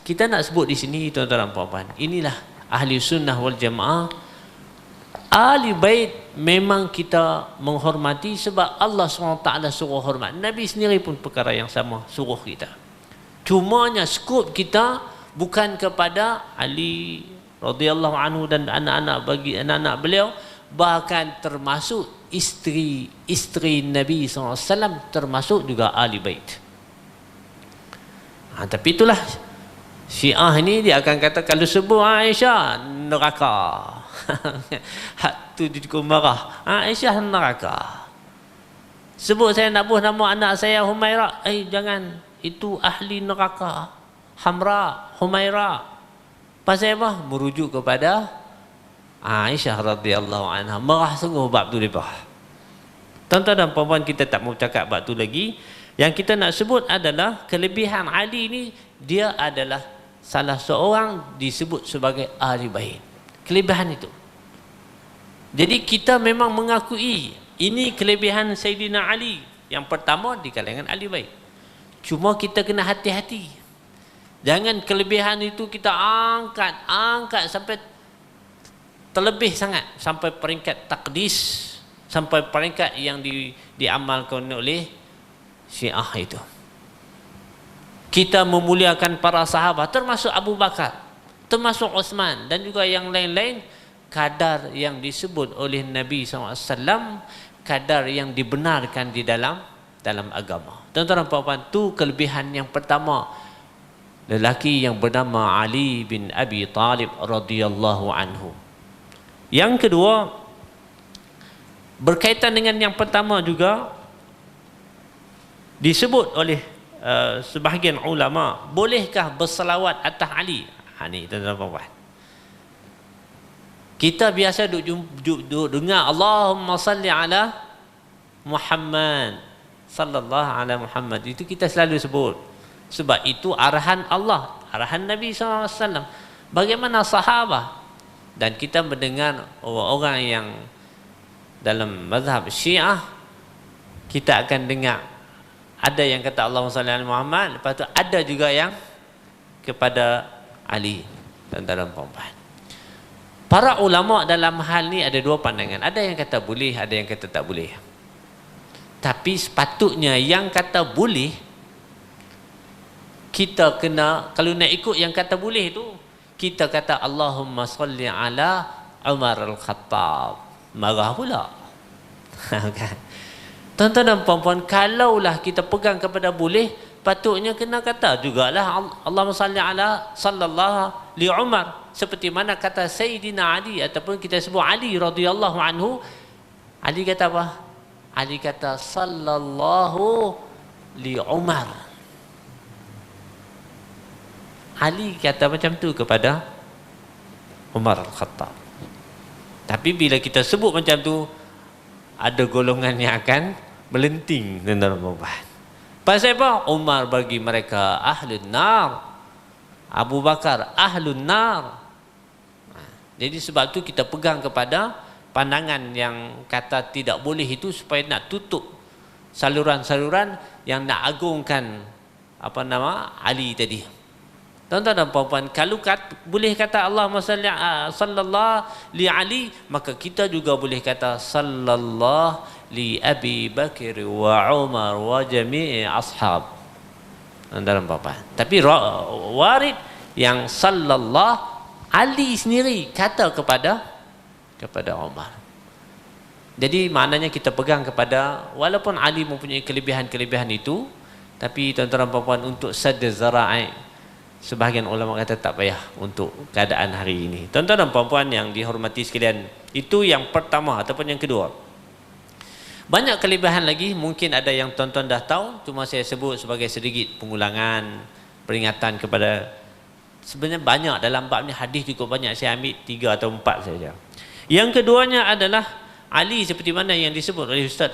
Kita nak sebut di sini tuan-tuan dan puan-puan, inilah ahli sunnah wal jamaah. Ahli bait memang kita menghormati sebab Allah SWT suruh hormat. Nabi sendiri pun perkara yang sama suruh kita. Cumanya skop kita bukan kepada Ali radhiyallahu anhu dan anak-anak bagi anak-anak beliau, bahkan termasuk isteri Nabi SAW, termasuk juga ahli bait. Tapi itulah Syiah ini, dia akan kata kalau sebut Aisyah neraka. Hak tu dia cukup marah. Aisyah neraka. Sebut saya nak buh nama anak saya Humairah, jangan, itu ahli neraka. Hamra, Humairah. Pasal apa? Merujuk kepada Aisyah radhiyallahu anha. Marah sungguh bab tu depa. Tuan-tuan dan puan-puan, kita tak mau cakap bab tu lagi. Yang kita nak sebut adalah kelebihan Ali ni, dia adalah salah seorang disebut sebagai ahli bait. Kelebihan itu. Jadi kita memang mengakui ini kelebihan Sayyidina Ali. Yang pertama di kalangan ahli bait. Cuma kita kena hati-hati. Jangan kelebihan itu kita angkat sampai terlebih sangat, sampai peringkat takdis, sampai peringkat yang diamalkan oleh Syiah itu. Kita memuliakan para sahabat, termasuk Abu Bakar, termasuk Uthman dan juga yang lain-lain, kadar yang disebut oleh Nabi SAW, kadar yang dibenarkan di dalam agama. Tuan-tuan dan puan-puan, itu kelebihan yang pertama, lelaki yang bernama Ali bin Abi Talib radhiyallahu anhu. Yang kedua, berkaitan dengan yang pertama juga, disebut oleh sebahagian ulama, bolehkah berselawat atas Ali? Ni tuan-tuan puan-puan, kita biasa duk dengar Allahumma salli ala Muhammad, sallallahu ala Muhammad, itu kita selalu sebut sebab itu arahan Allah, arahan Nabi SAW. Bagaimana sahabat? Dan kita mendengar orang-orang yang dalam mazhab Syiah, kita akan dengar ada yang kata Allahumma salli ala Muhammad, lepas tu ada juga yang kepada Ali dan dalam perempuan. Para ulama dalam hal ni ada dua pandangan. Ada yang kata boleh, ada yang kata tak boleh. Tapi sepatutnya yang kata boleh, kita kena, kalau nak ikut yang kata boleh tu, kita kata Allahumma salli ala Umar al-Khattab. Marah pula. Kan? Tuan-tuan dan puan-puan, kalaulah kita pegang kepada boleh, patutnya kena kata jugalah Allahumma salli ala sallallahu li Umar, seperti mana kata Sayyidina Ali ataupun kita sebut Ali radhiyallahu anhu. Ali kata apa? Ali kata sallallahu li Umar. Ali kata macam tu kepada Umar al-Khattab. Tapi bila kita sebut macam tu, ada golongan yang akan melenting dalam perempuan. Pasal apa? Umar bagi mereka ahlun nar, Abu Bakar ahlun nar. Jadi sebab tu kita pegang kepada pandangan yang kata tidak boleh itu, supaya nak tutup saluran-saluran yang nak agungkan apa nama Ali tadi. Tuan-tuan dan puan-puan, kalau boleh kata Allahumma salli sallallahu li Ali, maka kita juga boleh kata sallallahu li Abi Bakr wa Umar wa jami'i ashab dalam puan-puan. Tapi warid yang sallallahu Ali sendiri kata kepada Umar. Jadi maknanya kita pegang kepada, walaupun Ali mempunyai kelebihan-kelebihan itu, tapi tuan-tuan dan puan-puan, untuk sadda zara'i, sebahagian ulama kata tak payah untuk keadaan hari ini. Tuan-tuan dan puan-puan yang dihormati sekalian, itu yang pertama ataupun yang kedua. Banyak kelebihan lagi, mungkin ada yang tuan-tuan dah tahu, cuma saya sebut sebagai sedikit pengulangan, peringatan kepada. Sebenarnya banyak dalam bab ni, hadis cukup banyak, saya ambil 3 atau 4 saja. Yang keduanya adalah Ali, seperti mana yang disebut oleh Ustaz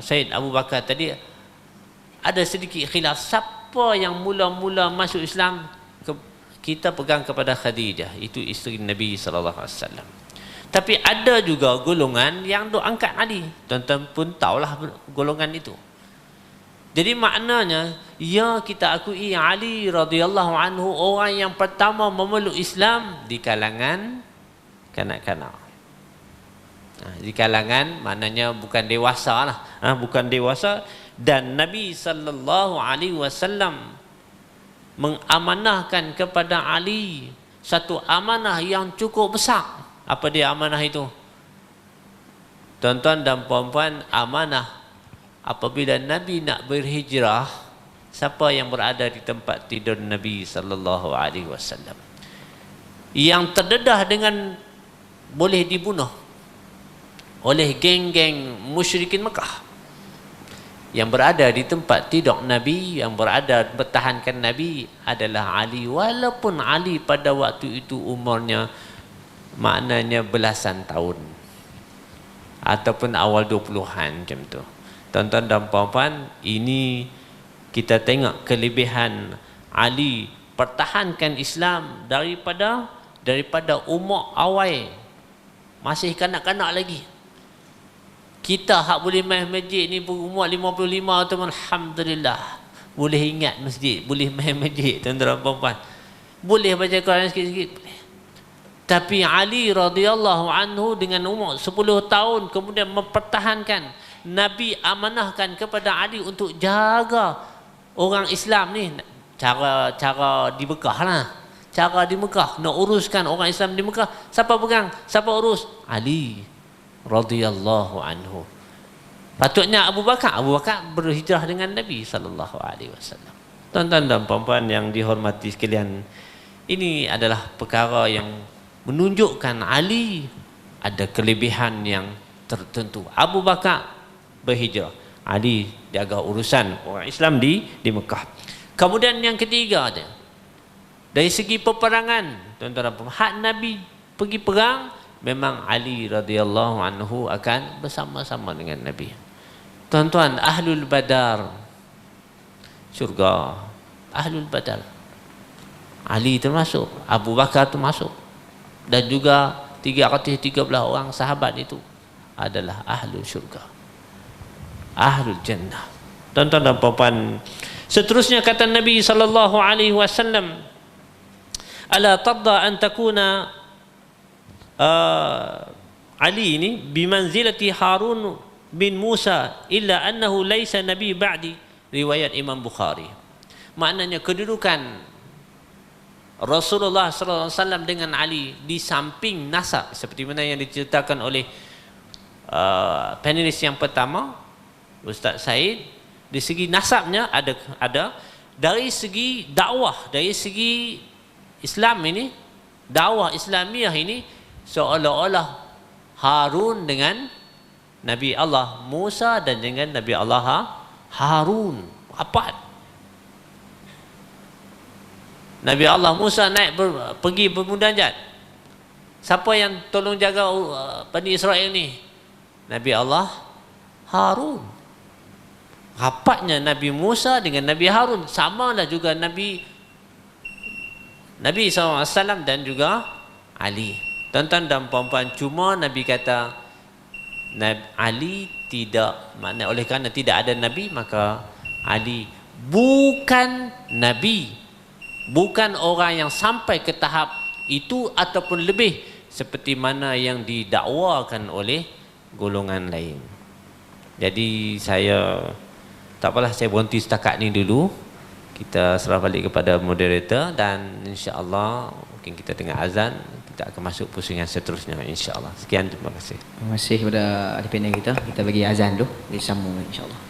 Said Abu Bakar tadi. Ada sedikit khilaf siapa yang mula-mula masuk Islam. Kita pegang kepada Khadijah, itu isteri Nabi SAW. Tapi ada juga golongan yang duk angkat Ali. Tuan-tuan pun tahulah golongan itu. Jadi maknanya, ya, kita akui Ali radhiyallahu anhu orang yang pertama memeluk Islam di kalangan kanak-kanak. Di kalangan maknanya bukan dewasa lah, bukan dewasa. Dan Nabi sallallahu alaihi wasallam mengamanahkan kepada Ali satu amanah yang cukup besar. Apa dia amanah itu? Tuan-tuan dan puan-puan, amanah apabila Nabi nak berhijrah, siapa yang berada di tempat tidur Nabi sallallahu alaihi wasallam yang terdedah dengan boleh dibunuh oleh geng-geng musyrikin Mekah, yang berada di tempat tidur Nabi, yang berada bertahankan Nabi adalah Ali. Walaupun Ali pada waktu itu umurnya maknanya belasan tahun ataupun awal 20-an macam tu. Tuan-tuan dan puan-puan, ini kita tengok kelebihan Ali pertahankan Islam daripada umur awal, masih kanak-kanak lagi. Kita hak boleh main masjid ni berumur 55 tu, alhamdulillah, boleh ingat masjid, boleh main masjid, tuan-tuan dan puan-puan, boleh baca Quran sikit-sikit, boleh. Tapi Ali radhiyallahu anhu dengan umur 10 tahun kemudian mempertahankan. Nabi amanahkan kepada Ali untuk jaga orang Islam ni. Cara di Mekah lah, cara di Mekah nak uruskan orang Islam di Mekah, siapa pegang, siapa urus? Ali radhiyallahu anhu. Patutnya Abu Bakar berhijrah dengan Nabi sallallahu alaihi wasallam. Tuan-tuan dan puan-puan yang dihormati sekalian, ini adalah perkara yang menunjukkan Ali ada kelebihan yang tertentu. Abu Bakar berhijrah, Ali jaga urusan orang Islam di Mekah. Kemudian yang ketiga dia, dari segi peperangan, tuan-tuan dan puan-puan, hak Nabi pergi perang, memang Ali radhiyallahu anhu akan bersama-sama dengan Nabi. Tuan-tuan, Ahlul Badar, syurga, Ahlul Badar, Ali termasuk, Abu Bakar termasuk, dan juga 313 orang sahabat itu adalah ahlul syurga, ahlul jannah. Tuan-tuan dan puan-puan, seterusnya kata Nabi sallallahu alaihi wasallam, ala tadda an takuna Ali ini bimanzilati Harun bin Musa illa annahu laisa nabi ba'di, riwayat Imam Bukhari. Maknanya kedudukan Rasulullah SAW dengan Ali di samping nasab, seperti mana yang diceritakan oleh panelis yang pertama Ustaz Said, di segi nasabnya ada dari segi dakwah, dari segi Islam ini, dakwah Islamiah ini seolah-olah Harun dengan Nabi Allah Musa dan dengan Nabi Allah Harun rapat. Nabi Allah Musa naik pergi bermunajat. Siapa yang tolong jaga Bani Israel ni? Nabi Allah Harun. Rapatnya Nabi Musa dengan Nabi Harun, samalah juga Nabi SAW dan juga Ali. Tuan-tuan dan puan-puan, cuma Nabi kata Ali tidak, makna oleh kerana tidak ada Nabi, maka Ali bukan Nabi, bukan orang yang sampai ke tahap itu ataupun lebih seperti mana yang didakwakan oleh golongan lain. Jadi saya tak apalah, saya berhenti setakat ni dulu. Kita serah balik kepada moderator dan insya-Allah mungkin kita dengar azan, kita akan masuk pusingan seterusnya insya-Allah. Sekian, terima kasih. Terima kasih kepada ahli panel kita. Kita bagi azan dulu, disambung insya-Allah.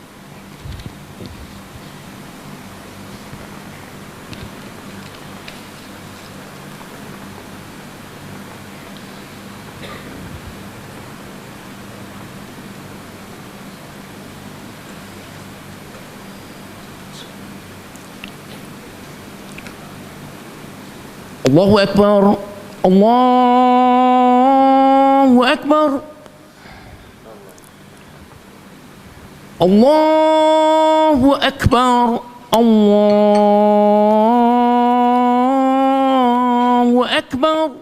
Allahu Akbar, Allahu Akbar, Allahu Akbar, Allahu Akbar.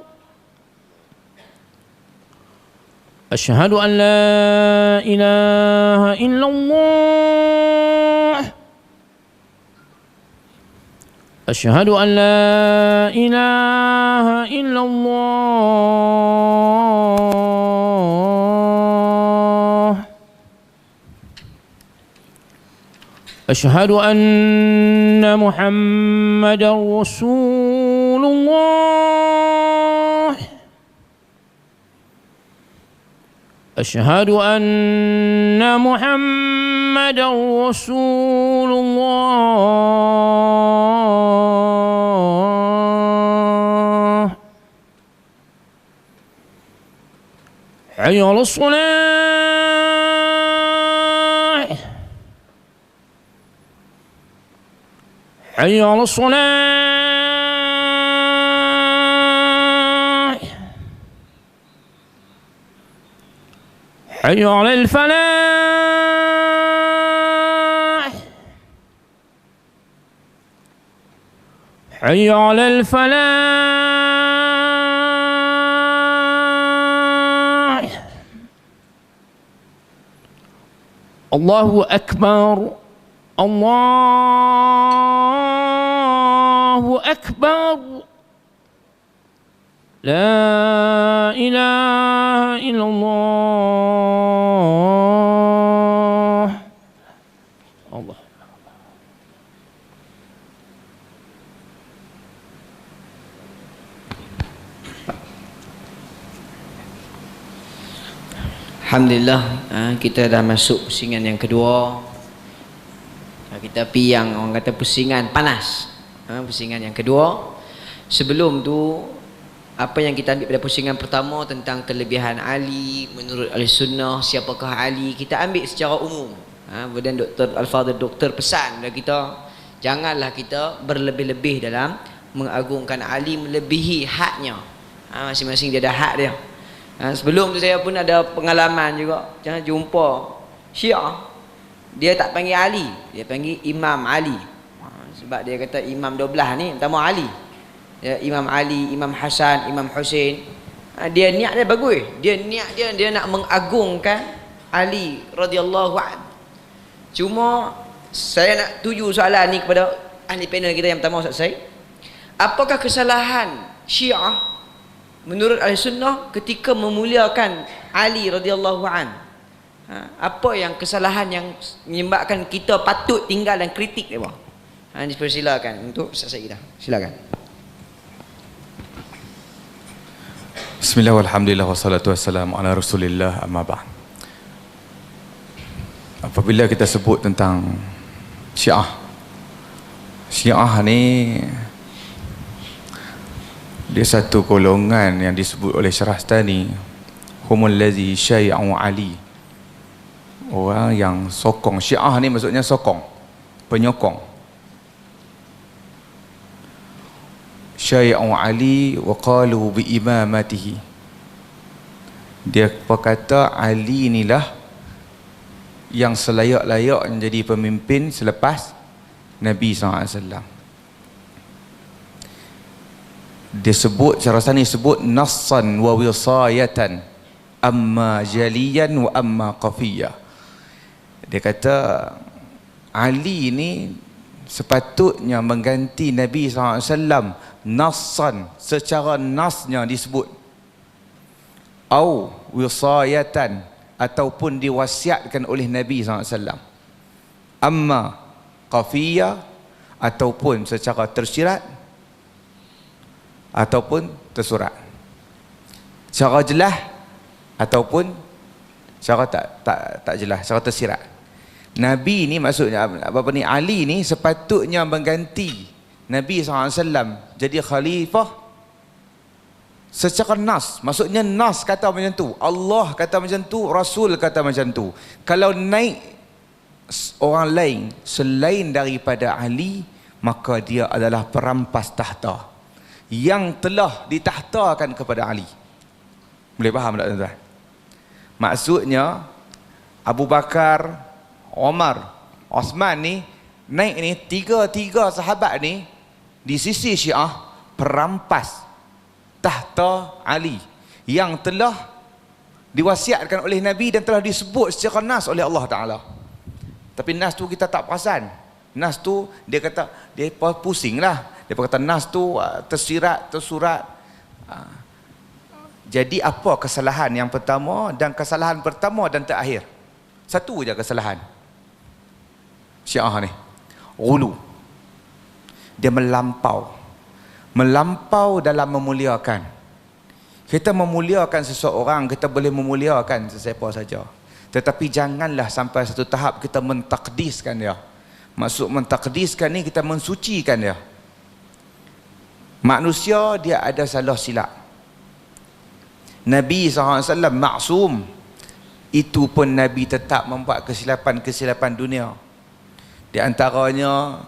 Asyhadu an la ilaha illallah. أشهد أن لا إله إلا الله. أشهد أن محمدا رسول الله. أشهد أن محمدا رسول الله. حي على الصلاة، حي على الصلاة، حي على الفلاح، حي على الفلاح. الله أكبر، الله أكبر. لا إله إلا الله. الله. Alhamdulillah, kita dah masuk pusingan yang kedua. Kita pi yang orang kata pusingan panas. Pusingan yang kedua. Sebelum tu, apa yang kita ambil pada pusingan pertama tentang kelebihan Ali menurut Ahlussunnah, siapakah Ali, kita ambil secara umum. Kemudian Dr. Al-Fadhil Doktor pesan kepada kita, janganlah kita berlebih-lebih dalam mengagungkan Ali melebihi haknya. Masing-masing dia ada hak dia. Sebelum tu saya pun ada pengalaman juga. Jangan jumpa Syiah, dia tak panggil Ali, dia panggil Imam Ali. Sebab dia kata Imam 12 ni pertama Ali. ya, Imam Ali, Imam Hasan, Imam Hussein. Dia niat dia bagus. Dia niat dia nak mengagungkan Ali radhiyallahu an. Cuma saya nak tuju soalan ni kepada ahli panel kita yang pertama, Ustaz Said. Apakah kesalahan Syiah menurut Ahli Sunnah ketika memuliakan Ali radhiyallahu an? Apa yang kesalahan yang menyebabkan kita patut tinggal dan kritik dia? Dipersilakan untuk Ustaz Said kita. Silakan. Bismillah walhamdulillah wassalatu wassalamu ala Rasulillah amma ba'd. Apabila kita sebut tentang Syiah ni dia satu golongan yang disebut oleh Syarastani, humul ladzi syai'u Ali. Orang yang sokong. Syiah ni maksudnya sokong, penyokong. Syai'u Ali wa qalu bi imamatihi. Dia berkata Ali inilah yang selayak-layak menjadi pemimpin selepas Nabi SAW. Dia sebut, Syarastani sebut nassan wa wisayatan, amma jaliyan wa amma qafiyah. Dia kata Ali ni sepatutnya mengganti Nabi SAW nassan, secara nasnya disebut, au wisayatan, ataupun diwasiatkan oleh Nabi SAW, amma qafiyah, ataupun secara tersirat ataupun tersurat, secara jelas ataupun secara tak jelas, secara tersirat. Nabi ni maksudnya apa ni, Ali ni sepatutnya mengganti Nabi SAW jadi khalifah secara nas. Maksudnya nas kata macam tu, Allah kata macam tu, Rasul kata macam tu. Kalau naik orang lain selain daripada Ali, maka dia adalah perampas tahta yang telah ditahtakan kepada Ali. Boleh faham tak tuan-tuan? Maksudnya Abu Bakar, Omar, Osman ni naik ni, tiga sahabat ni di sisi Syiah perampas tahta Ali yang telah diwasiatkan oleh Nabi dan telah disebut secara nas oleh Allah Ta'ala. Tapi nas tu kita tak perasan. Nas tu dia kata, dia pusing lah. Dia kata nas tu tersirat, tersurat. Jadi apa kesalahan yang pertama dan kesalahan pertama dan terakhir? Satu je kesalahan Syiah ni, ghulu. Dia melampau dalam memuliakan. Kita memuliakan seseorang, kita boleh memuliakan sesiapa saja, tetapi janganlah sampai satu tahap kita mentakdiskan dia. Maksud mentakdiskan ni, kita mensucikan dia. Manusia dia ada salah silap. Nabi SAW maksum, itu pun Nabi tetap membuat kesilapan-kesilapan dunia. Di antaranya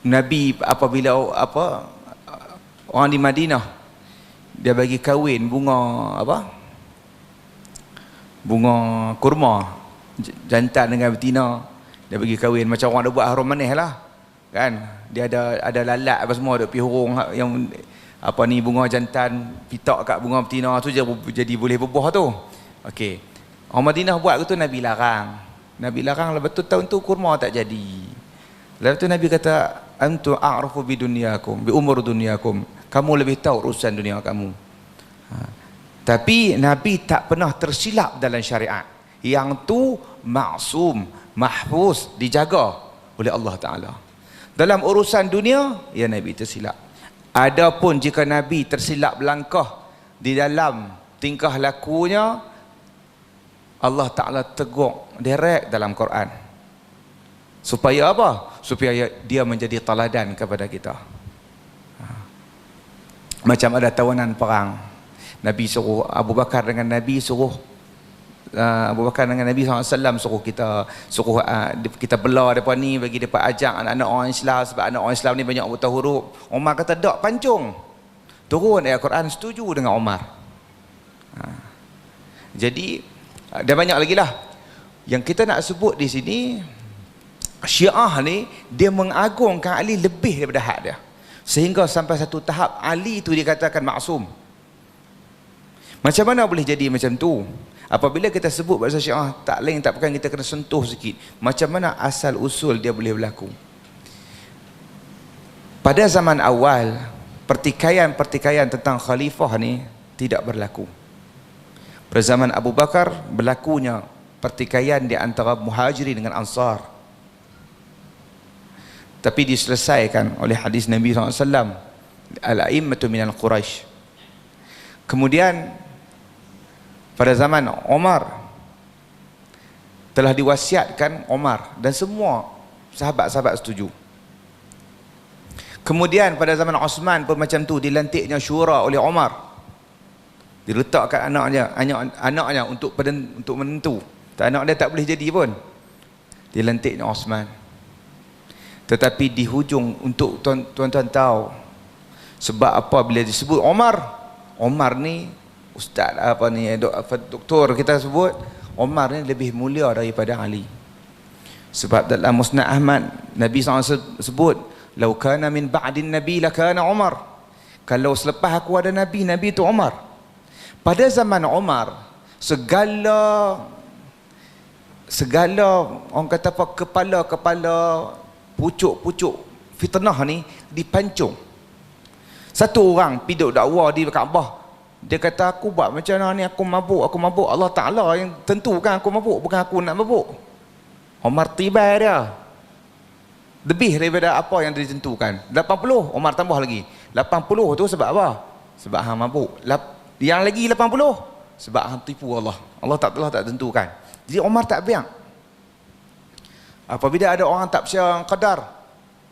Nabi apabila orang di Madinah, dia bagi kahwin bunga bunga kurma, jantan dengan betina. Dia bagi kahwin macam orang dah buat harum manis lah kan. Dia ada lalat apa semua, ada pihurung yang bunga jantan pitak kat bunga betina tu jadi boleh berbuah tu. Okey, orang Madinah buat tu, Nabi larang. Lepas tu tahun tu kurma tak jadi. Lepas tu Nabi kata, antum a'rafu bi dunyakum, bi umur dunyakum, kamu lebih tahu urusan dunia kamu. Tapi Nabi tak pernah tersilap dalam syariat. Yang tu maksum, mahfuz, dijaga oleh Allah Ta'ala. Dalam urusan dunia, ya Nabi tersilap. Adapun jika Nabi tersilap langkah di dalam tingkah lakunya, Allah Ta'ala tegur direct dalam Quran. Supaya apa? Supaya dia menjadi teladan kepada kita. Macam ada tawanan perang, Nabi suruh Abu Bakar dengan Nabi SAW suruh kita belah depan ni, bagi depan ajak anak-anak orang Islam, sebab anak orang Islam ni banyak buta huruf. Umar kata dak pancung. Turun ayat Quran setuju dengan Umar. Jadi ada banyak lagi lah yang kita nak sebut di sini. Syiah ni dia mengagungkan Ali lebih daripada had dia. Sehingga sampai satu tahap Ali itu dikatakan maksum. Macam mana boleh jadi macam tu? Apabila kita sebut bahasa Syiah tak lain tak bukan, kita kena sentuh sikit macam mana asal usul dia boleh berlaku. Pada zaman awal, pertikaian-pertikaian tentang khalifah ni tidak berlaku. Pada zaman Abu Bakar berlakunya pertikaian di antara Muhajirin dengan Ansar, tapi diselesaikan oleh hadis Nabi SAW, al-a'immatu minal Quraisy. Kemudian pada zaman Umar telah diwasiatkan Umar dan semua sahabat-sahabat setuju. Kemudian pada zaman Osman pun macam tu, dilantiknya syura oleh Umar, diletakkan anaknya untuk menentu. Anak dia tak boleh jadi pun, dilantiknya Osman. Tetapi di hujung, untuk tuan-tuan tahu sebab apa bila disebut Umar ni ustaz doktor kita sebut Umar ni lebih mulia daripada Ali. Sebab dalam Musnad Ahmad Nabi SAW sebut, "Lau kana min ba'din nabi lakana Umar." Kalau selepas aku ada nabi itu Umar. Pada zaman Umar, segala orang kata apa, kepala pucuk-pucuk fitnah ni dipancung. Satu orang pergi duduk dakwa di Kaabah, dia kata aku buat macam mana ni, aku mabuk. Allah Ta'ala yang tentukan aku mabuk, bukan aku nak mabuk. Umar tibai dia lebih daripada apa yang ditentukan. 80, Umar tambah lagi 80 tu sebab apa? Sebab hang mabuk. Yang lagi 80 sebab hang tipu Allah tak tentukan. Jadi Umar tak biang. Apabila ada orang tak percaya qadar,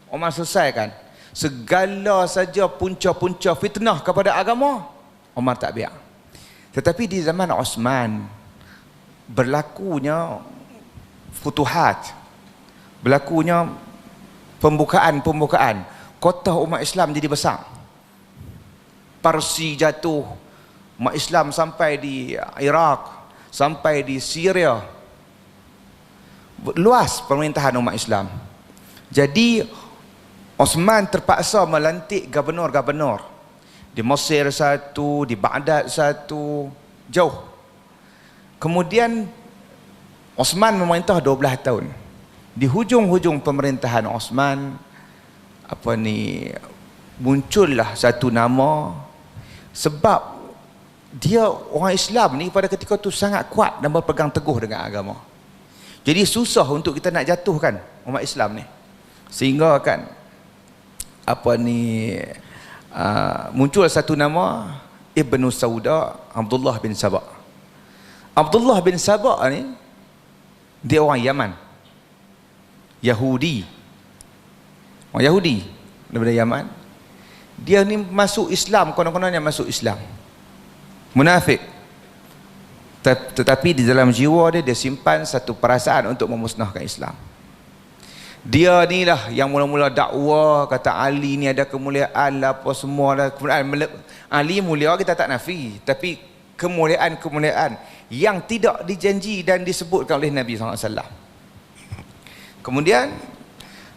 Umar selesaikan. Segala saja punca-punca fitnah kepada agama, Umar tak biar. Tetapi di zaman Osman berlakunya futuhat, berlakunya pembukaan. Kota umat Islam jadi besar. Parsi jatuh, umat Islam sampai di Iraq, sampai di Syria. Luas pemerintahan umat Islam. Jadi Osman terpaksa melantik gubernur-gubernur. Di Mesir satu, di Baghdad satu, jauh. Kemudian Osman memerintah 12 tahun. Di hujung-hujung pemerintahan Osman, muncullah satu nama, sebab dia orang Islam ni pada ketika tu sangat kuat dan berpegang teguh dengan agama. Jadi susah untuk kita nak jatuhkan umat Islam ni. Sehingga kan muncul satu nama, Ibnu Sauda, Abdullah bin Sabah. Abdullah bin Sabah ni dia orang Yaman, Yahudi, orang Yahudi daripada Yaman. Dia ni masuk Islam, konon-kononnya masuk Islam, munafik. Tetapi di dalam jiwa dia simpan satu perasaan untuk memusnahkan Islam. Dia ni lah yang mula-mula dakwah, kata Ali ni ada kemuliaan lah, apa semua lah. Ali mulia, kita tak nafi, tapi kemuliaan yang tidak dijanji dan disebutkan oleh Nabi SAW. Kemudian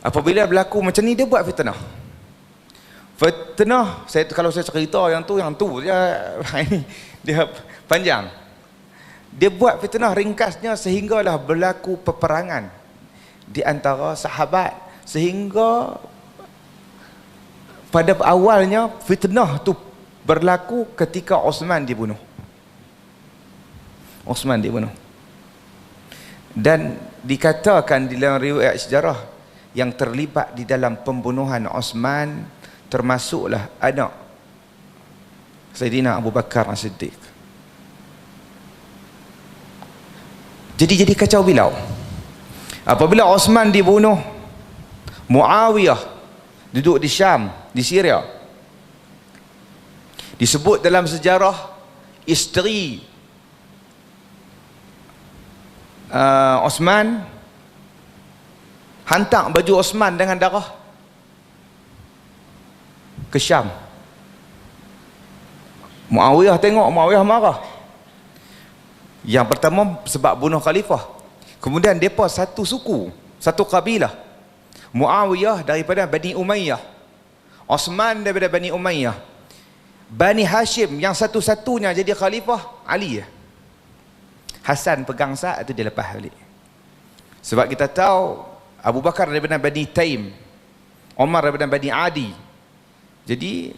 apabila berlaku macam ni, dia buat fitnah. Kalau saya cerita yang tu dia dia panjang. Dia buat fitnah ringkasnya sehinggalah berlaku peperangan di antara sahabat, sehingga pada awalnya fitnah tu berlaku ketika Osman dibunuh. Dan dikatakan di dalam riwayat sejarah yang terlibat di dalam pembunuhan Osman termasuklah anak Sayyidina Abu Bakar As-Siddiq. Jadi kacau bilau. Apabila Osman dibunuh, Muawiyah duduk di Syam, di Syria. Disebut dalam sejarah isteri Osman hantar baju Osman dengan darah ke Syam. Muawiyah tengok, Muawiyah marah. Yang pertama sebab bunuh khalifah. Kemudian mereka satu suku, satu kabilah. Muawiyah daripada Bani Umayyah. Osman daripada Bani Umayyah. Bani Hashim yang satu-satunya jadi khalifah Ali ya. Hasan pegang sat, itu dia lepas balik. Sebab kita tahu Abu Bakar daripada Bani Taim, Umar daripada Bani Adi. Jadi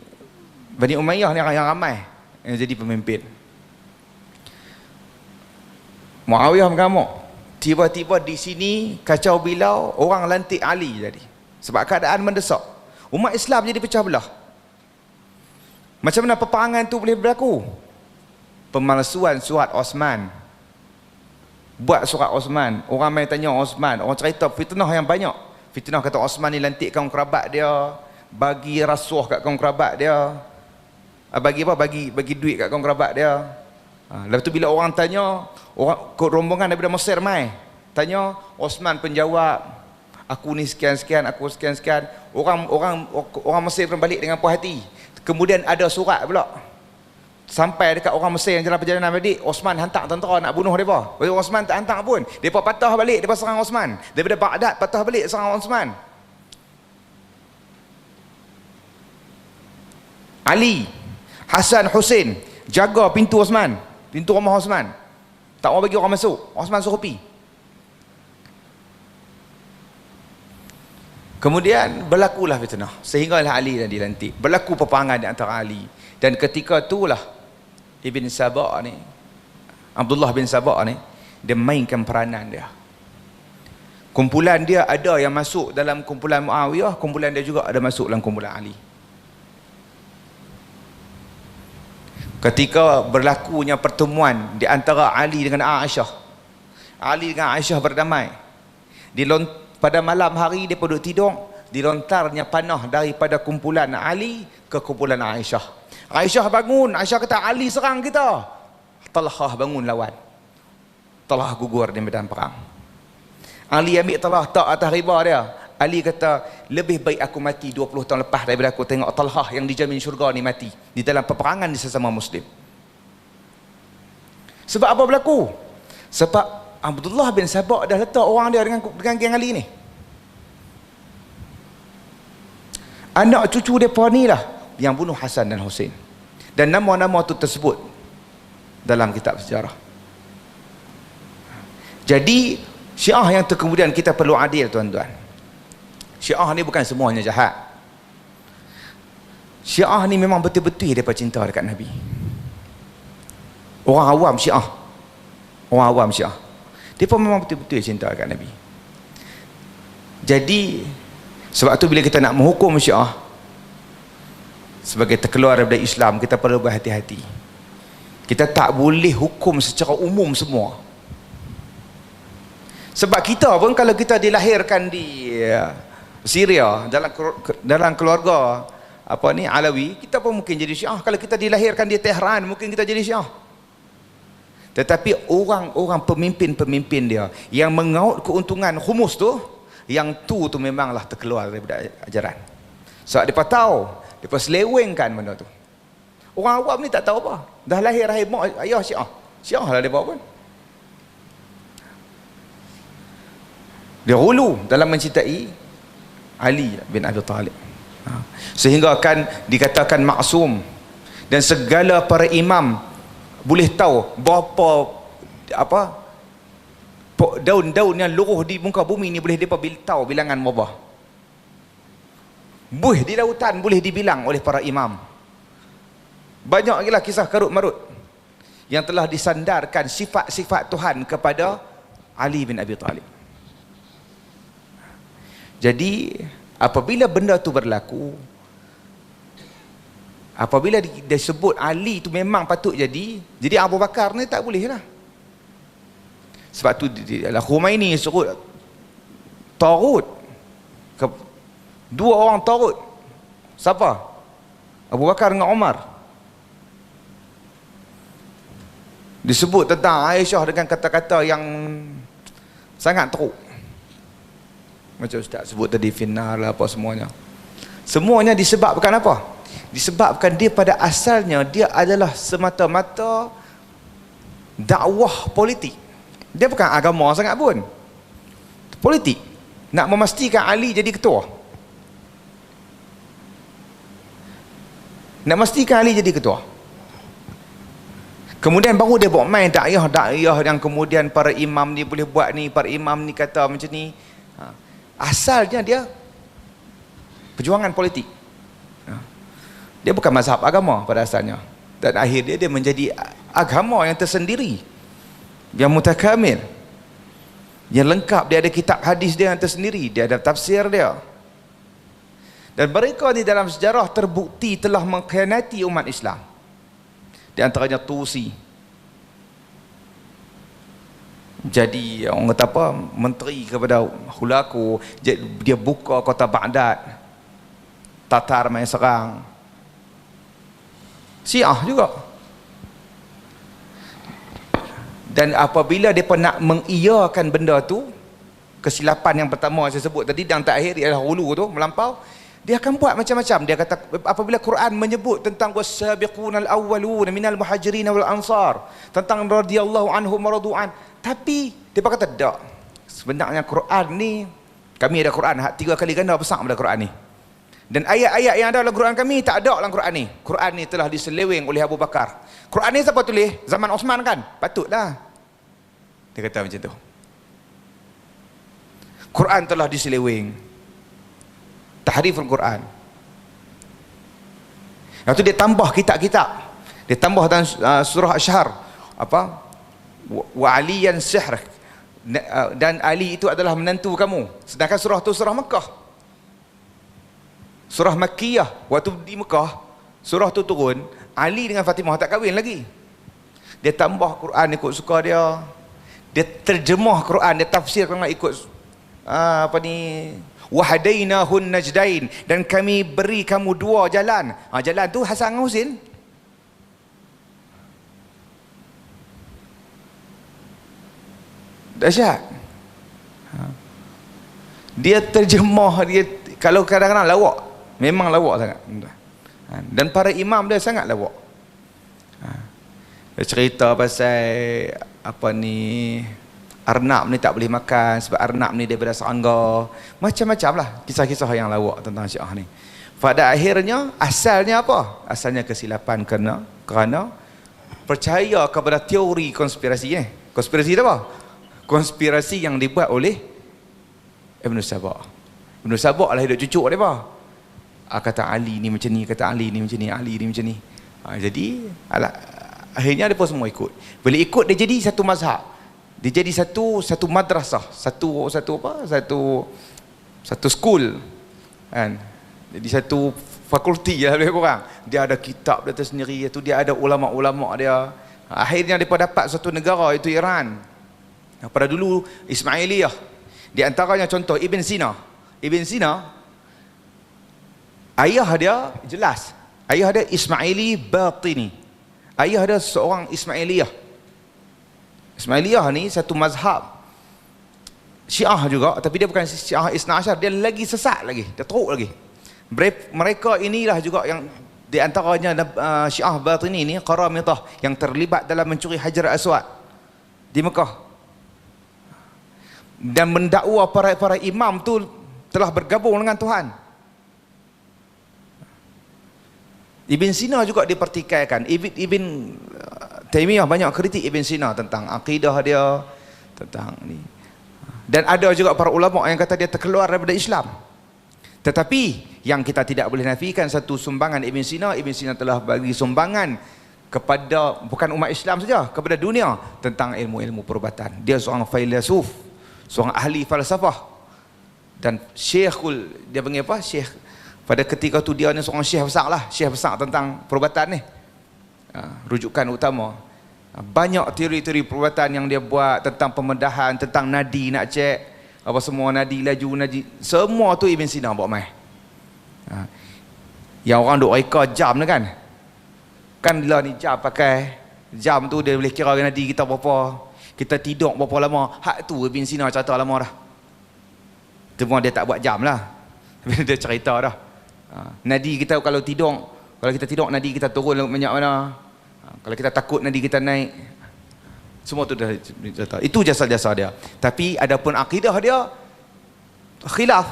Bani Umayyah ni yang ramai yang jadi pemimpin. Muawiyah mengamuk. Tiba-tiba di sini kacau bilau, orang lantik Ali jadi. Sebab keadaan mendesak. Umat Islam jadi pecah belah. Macam mana peperangan tu boleh berlaku? Pemalsuan surat Osman. Buat surat Osman. Orang main tanya Osman. Orang cerita fitnah yang banyak. Fitnah kata Osman ni lantik kaum kerabat dia. Bagi rasuah kat kaum kerabat dia. Bagi apa? Bagi duit kat kaum kerabat dia. Lepas tu bila orang tanya, orang rombongan daripada Mesir mai. Tanya, Osman penjawab, aku ni sekian-sekian, aku sekian-sekian. Orang Mesir pun balik dengan puas hati. Kemudian ada surat pula sampai dekat orang Mesir yang jalan perjalanan balik, Osman hantar tentera nak bunuh mereka. Osman tak hantar pun, mereka patah balik, mereka serang Osman. Daripada Baghdad patah balik serang Osman. Ali, Hasan, Husin jaga pintu Osman, pintu rumah Osman, tak mau bagi orang masuk. Osman suruh pergi. Kemudian berlakulah fitnah sehinggalah Ali dan dilantik. Berlaku peperangan di antara Ali, dan ketika itulah Ibn Sabah ni, Abdullah bin Sabah ni, dia mainkan peranan dia. Kumpulan dia ada yang masuk dalam kumpulan Muawiyah, kumpulan dia juga ada masuk dalam kumpulan Ali. Ketika berlakunya pertemuan di antara Ali dengan Aisyah, Ali dengan Aisyah berdamai. Pada malam hari dia duduk tidur, dilontarnya panah daripada kumpulan Ali ke kumpulan Aisyah. Aisyah bangun, Aisyah kata Ali serang kita. Talhah bangun lawan. Talhah gugur di medan perang. Ali ambil Talhah tak atas riba dia. Ali kata, lebih baik aku mati 20 tahun lepas daripada aku tengok Talhah yang dijamin syurga ni mati di dalam peperangan di sesama Muslim. Sebab apa berlaku? Sebab Abdullah bin Sabah dah letak orang dia dengan geng Ali ni. Anak cucu mereka ni lah yang bunuh Hasan dan Husin. Dan nama-nama tu tersebut dalam kitab sejarah. Jadi Syiah yang kemudian kita perlu adil tuan-tuan. Syiah ni bukan semuanya jahat. Syiah ni memang betul-betul mereka cinta dekat Nabi. Orang awam Syiah, orang awam Syiah, mereka memang betul-betul cinta dekat Nabi. Jadi sebab tu bila kita nak menghukum Syiah sebagai terkeluar daripada Islam, kita perlu berhati-hati. Kita tak boleh hukum secara umum semua. Sebab kita pun kalau kita dilahirkan di Syria dalam keluarga Alawi, kita pun mungkin jadi Syiah. Kalau kita dilahirkan di Tehran, mungkin kita jadi Syiah. Tetapi orang-orang pemimpin-pemimpin dia yang mengaut keuntungan khumus tu, yang tu memanglah terkeluar daripada ajaran. Sebab mereka tahu, mereka selewengkan benda tu. Orang awam ni tak tahu apa. Dah lahir mak ayah Syiah. Syiah lah mereka pun. Dia hulu dalam mencintai Ali bin Abi Talib. Sehingga akan dikatakan maksum. Dan segala para imam boleh tahu berapa daun-daun yang luruh di muka bumi ni boleh mereka tahu bilangan berapa. Buih di lautan boleh dibilang oleh para imam. Banyak lagi lah kisah karut marut yang telah disandarkan sifat-sifat Tuhan kepada Ali bin Abi Talib. Jadi apabila benda tu berlaku, apabila disebut Ali tu memang patut jadi Abu Bakar ni tak boleh lah. Sebab tu Khumaini suruh Tarut, dua orang Tarut. Siapa? Abu Bakar dengan Umar. Disebut tentang Aisyah dengan kata-kata yang sangat teruk. Macam Ustaz sebut tadi, finnar lah apa semuanya. Semuanya disebabkan apa? Disebabkan dia pada asalnya dia adalah semata-mata dakwah politik. Dia bukan agama sangat pun. Politik. Nak memastikan Ali jadi ketua. Nak mestikan Ali jadi ketua. Kemudian baru dia buat main dakwah yang kemudian para imam ni boleh buat ni, para imam ni kata macam ni. Asalnya dia perjuangan politik. Dia bukan mazhab agama pada asalnya. Dan akhirnya dia menjadi agama yang tersendiri, yang mutakamil, yang lengkap. Dia ada kitab hadis dia yang tersendiri, dia ada tafsir dia. Dan mereka ni dalam sejarah terbukti telah mengkhianati umat Islam. Di antaranya Tusi. Jadi orang kata apa, menteri kepada Hulaku, dia buka kota Baghdad. Tatar main serang. Syiah juga. Dan apabila mereka nak mengiyakan benda tu, kesilapan yang pertama saya sebut tadi, dan terakhir ialah hulu tu, melampau, dia akan buat macam-macam. Dia kata apabila Quran menyebut tentang was-sabiqunal awwaluna minal muhajirin wal ansar, tentang radhiyallahu anhum wa radu'an, tapi dia kata tak. Sebenarnya Quran ni, kami ada Quran 3 kali ganda besar pada Quran ni. Dan ayat-ayat yang ada dalam Quran kami tak ada dalam Quran ni. Quran ni telah diseleweng oleh Abu Bakar. Quran ni siapa tulis? Zaman Osman kan? Patutlah. Dia kata macam tu. Quran telah diseleweng. Tahriful Quran. Lepas tu dia tambah kitab-kitab. Dia tambah dalam surah Ash-Shahr. Apa? Wa aliyan sihr. Dan Ali itu adalah menantu kamu. Sedangkan surah tu surah Mekah. Surah Makkiyah, waktu di Mekah, surah tu turun, Ali dengan Fatimah tak kahwin lagi. Dia tambah Quran ikut suka dia. Dia terjemah Quran, dia tafsirkan ikut apa ni, wahadainahun najdain, dan kami beri kamu 2 jalan. Jalan tu Hasan dan Husin. Dahsyat. Dia terjemah, dia kalau kadang-kadang lawak, memang lawak sangat. Dan para imam dia sangat lawak. Dia cerita pasal apa ni, arnab ni tak boleh makan sebab arnab ni daripada serangga. Macam-macam lah kisah-kisah yang lawak tentang Syiah ni. Pada akhirnya asalnya apa? Asalnya kesilapan kerana percaya kepada teori konspirasi. Konspirasi itu apa? Konspirasi yang dibuat oleh Ibn Sabah. Ibn Sabah lah hidup cucuk dia apa? Kata Ali ni macam ni, kata Ali ni macam ni, Ali ni macam ni. Jadi akhirnya mereka semua ikut. Bila ikut dia jadi satu mazhab. Dia jadi satu madrasah, satu school. Kan? Jadi satu fakulti lah lebih kurang. Dia ada kitab dia tersendiri, itu dia ada ulama-ulama dia. Akhirnya mereka dapat satu negara, itu Iran. Pada dulu Ismailiyah. Di antaranya contoh Ibn Sina. Ibn Sina, ayah dia jelas, ayah dia Ismaili Batini. Ayah dia seorang Ismailiyah. Ismailiyah ni satu mazhab Syiah juga, tapi dia bukan Syiah Isna Asyar, dia lagi sesat lagi, dia teruk lagi. Mereka inilah juga yang di antaranya Syiah Batini ni, Qaramitah, yang terlibat dalam mencuri Hajar Aswad di Mekah. Dan mendakwa para imam tu telah bergabung dengan Tuhan. Ibn Sina juga dipertikaikan. Ibn Taimiyah banyak kritik Ibn Sina tentang akidah dia, tentang ni. Dan ada juga para ulama yang kata dia terkeluar daripada Islam. Tetapi yang kita tidak boleh nafikan satu sumbangan Ibn Sina telah bagi sumbangan kepada bukan umat Islam saja, kepada dunia tentang ilmu-ilmu perubatan. Dia seorang filsuf, seorang ahli falsafah. Dan syekhul, dia panggil apa? Syekh. Pada ketika tu dia ni seorang syekh besar lah, syekh besar tentang perubatan ni. Rujukan utama. Banyak teori-teori perubatan yang dia buat tentang pembedahan, tentang nadi nak cek apa semua, nadi laju, nadi, semua tu Ibn Sina buat mai. Yang orang duk reka jam ni kan. Kan bila ni jam pakai jam tu dia boleh kira nadi kita berapa, kita tidur berapa lama. Hak tu Ibn Sina cerita lama dah. Cuma dia tak buat jam lah. Dia cerita dah. Nadi kita kalau tidur, kalau kita tidur nadi kita turun banyak mana. Kalau kita takut nadi kita naik. Semua tu dah cerita. Itu jasa-jasa dia. Tapi adapun akidah dia khilaf.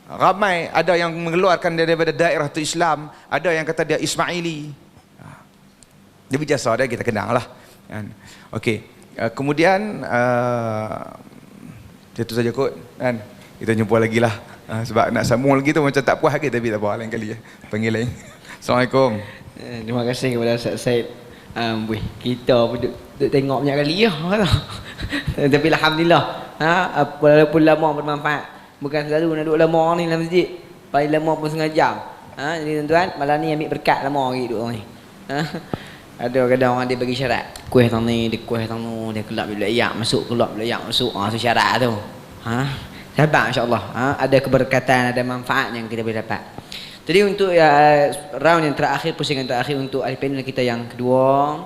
Ramai ada yang mengeluarkan daripada daerah tu Islam, ada yang kata dia Ismaili. Dia berjasa dia, kita kenal lah kan. Okey, kemudian itu saja kot kan. Kita jumpa lagi lah, sebab nak sambung lagi tu macam tak puas lagi, tapi tak apa, lain kali panggil lain. Assalamualaikum. Terima kasih kepada Ustaz Said. Kita pun duk tengok banyak kali ya. Tapi alhamdulillah, walaupun lama bermanfaat. Bukan selalu nak duduk lama ni dalam masjid. Paling lama pun setengah jam. Jadi tuan-tuan, malam ni ambil berkat lama lagi duduk ni. Ada kadang orang dia bagi syarat. Kuih tang ni, dia kuih tang nu, dia kelab bila ayak masuk, kelab bila ayak masuk. Tu syarat tu. Sabar insya-Allah. Ada keberkatan, ada manfaat yang kita boleh dapat. Jadi untuk round yang terakhir, pusingan terakhir untuk ahli panel kita yang kedua.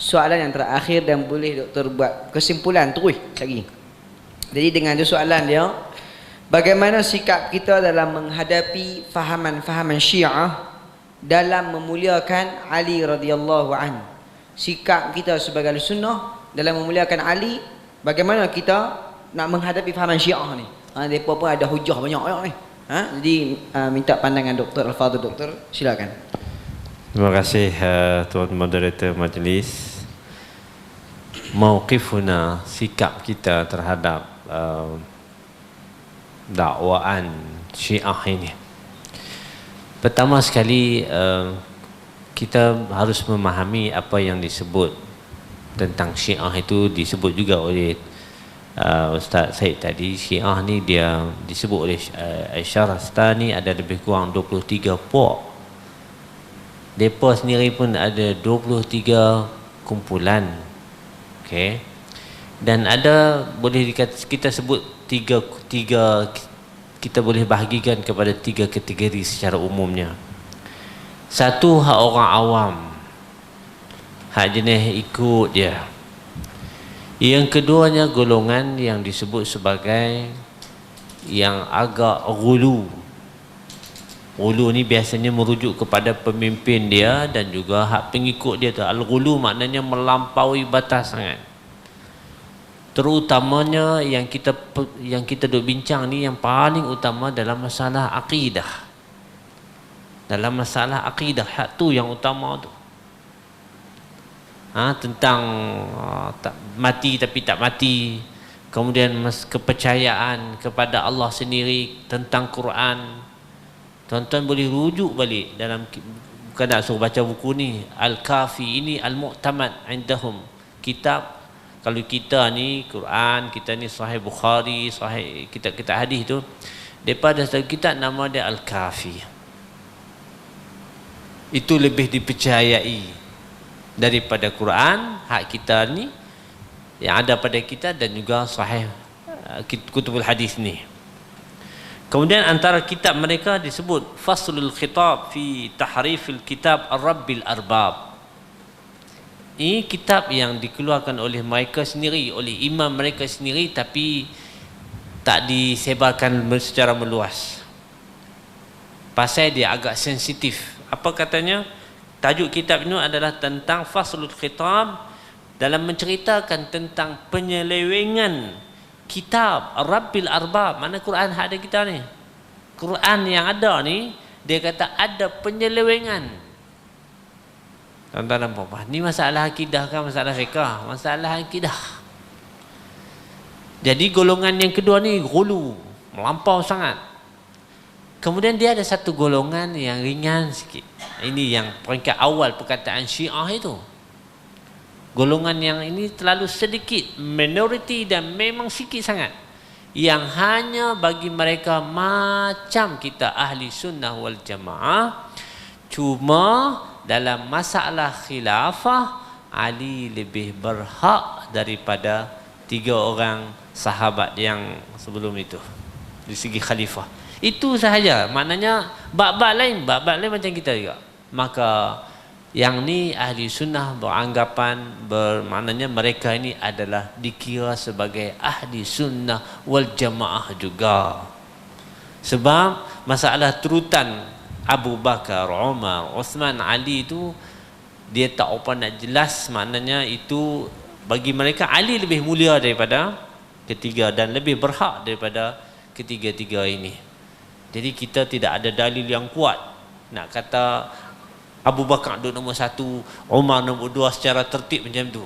Soalan yang terakhir dan boleh doktor buat kesimpulan terus lagi. Jadi dengan tu soalan dia, bagaimana sikap kita dalam menghadapi fahaman-fahaman Syiah dalam memuliakan Ali radhiyallahu anhu? Sikap kita sebagai sunnah dalam memuliakan Ali, bagaimana kita nak menghadapi fahaman Syiah ni? Depa pun ada hujah banyak ni. Jadi minta pandangan Dr. Al-Fadhil. Doktor, silakan. Terima kasih Tuan Moderator Majlis. Mauqifuna, sikap kita terhadap dakwaan Syiah ini. Pertama sekali kita harus memahami apa yang disebut tentang Syiah itu disebut juga oleh Ustaz Said tadi. Syiah ni dia disebut oleh Asy-Syahrastani ada lebih kurang 23 puak. Depa sendiri pun ada 23 kumpulan. Okey. Dan ada boleh kita sebut tiga kita boleh bahagikan kepada 3 kategori secara umumnya. Satu, hak orang awam, hak jenis ikut dia. Yang keduanya golongan yang disebut sebagai yang agak ghulu. Ghulu ni biasanya merujuk kepada pemimpin dia dan juga hak pengikut dia tu. Al-ghulu maknanya melampaui batas sangat. Terutamanya yang kita duk bincang ni yang paling utama dalam masalah akidah. Dalam masalah akidah, hak tu yang utama tu. Tentang mati tapi tak mati. Kemudian kepercayaan kepada Allah sendiri, tentang Quran. Tuan-tuan boleh rujuk balik dalam, bukan nak suruh baca buku ni, Al-Kafi ini Al-Mu'tamad indahum. Kitab, kalau kita ni Quran, kita ni Sahih Bukhari, Sahih kitab-kitab hadis tu, daripada satu kitab nama dia Al-Kafi. Itu lebih dipercayai daripada Quran, hak kita ni yang ada pada kita, dan juga Sahih Kutubul Hadis ni. Kemudian antara kitab mereka disebut Faslul Khitab fi Tahrifil Kitab Ar-Rabbil Arbab. Ini kitab yang dikeluarkan oleh mereka sendiri, oleh imam mereka sendiri, tapi tak disebarkan secara meluas. Pasal dia agak sensitif. Apa katanya? Tajuk kitab ini adalah tentang Faslul Khitab, dalam menceritakan tentang penyelewengan kitab Rabbil Arbab. Mana Quran ada kita ni? Quran yang ada ni, dia kata ada penyelewengan. Tuan-tuan dan puan-puan, ni masalah akidah kan, masalah fiqah? Masalah akidah. Jadi golongan yang kedua ni ghulu, melampau sangat. Kemudian dia ada satu golongan yang ringan sikit. Ini yang peringkat awal perkataan Syiah itu. Golongan yang ini terlalu sedikit, minoriti, dan memang sikit sangat, yang hanya bagi mereka macam kita ahli sunnah wal jamaah, cuma dalam masalah khilafah Ali lebih berhak daripada 3 orang sahabat yang sebelum itu di segi khalifah. Itu sahaja. Maknanya bab-bab lain macam kita juga. Maka yang ni ahli sunnah beranggapan bermaknanya mereka ini adalah dikira sebagai ahli sunnah wal jamaah juga. Sebab masalah turutan Abu Bakar, Umar, Uthman, Ali itu dia tak apa nak jelas. Maknanya itu bagi mereka Ali lebih mulia daripada ketiga dan lebih berhak daripada ketiga-tiga ini. Jadi kita tidak ada dalil yang kuat nak kata Abu Bakar duduk nombor 1, Umar nombor 2 secara tertib macam tu.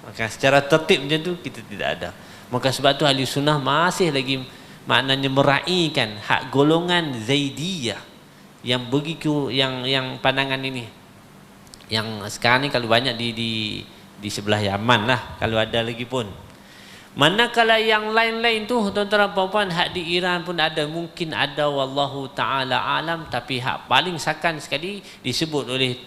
Maka secara tertib macam tu kita tidak ada. Maka sebab tu ahli sunnah masih lagi maknanya meraihkan hak golongan Zaidiyah yang begitu, yang pandangan ini. Yang sekarang ni kalau banyak di sebelah Yaman lah, kalau ada lagi pun. Manakala yang lain-lain tu tuan-tuan dan puan-puan, hak di Iran pun ada, mungkin ada, wallahu taala alam, tapi hak paling sakan sekali disebut oleh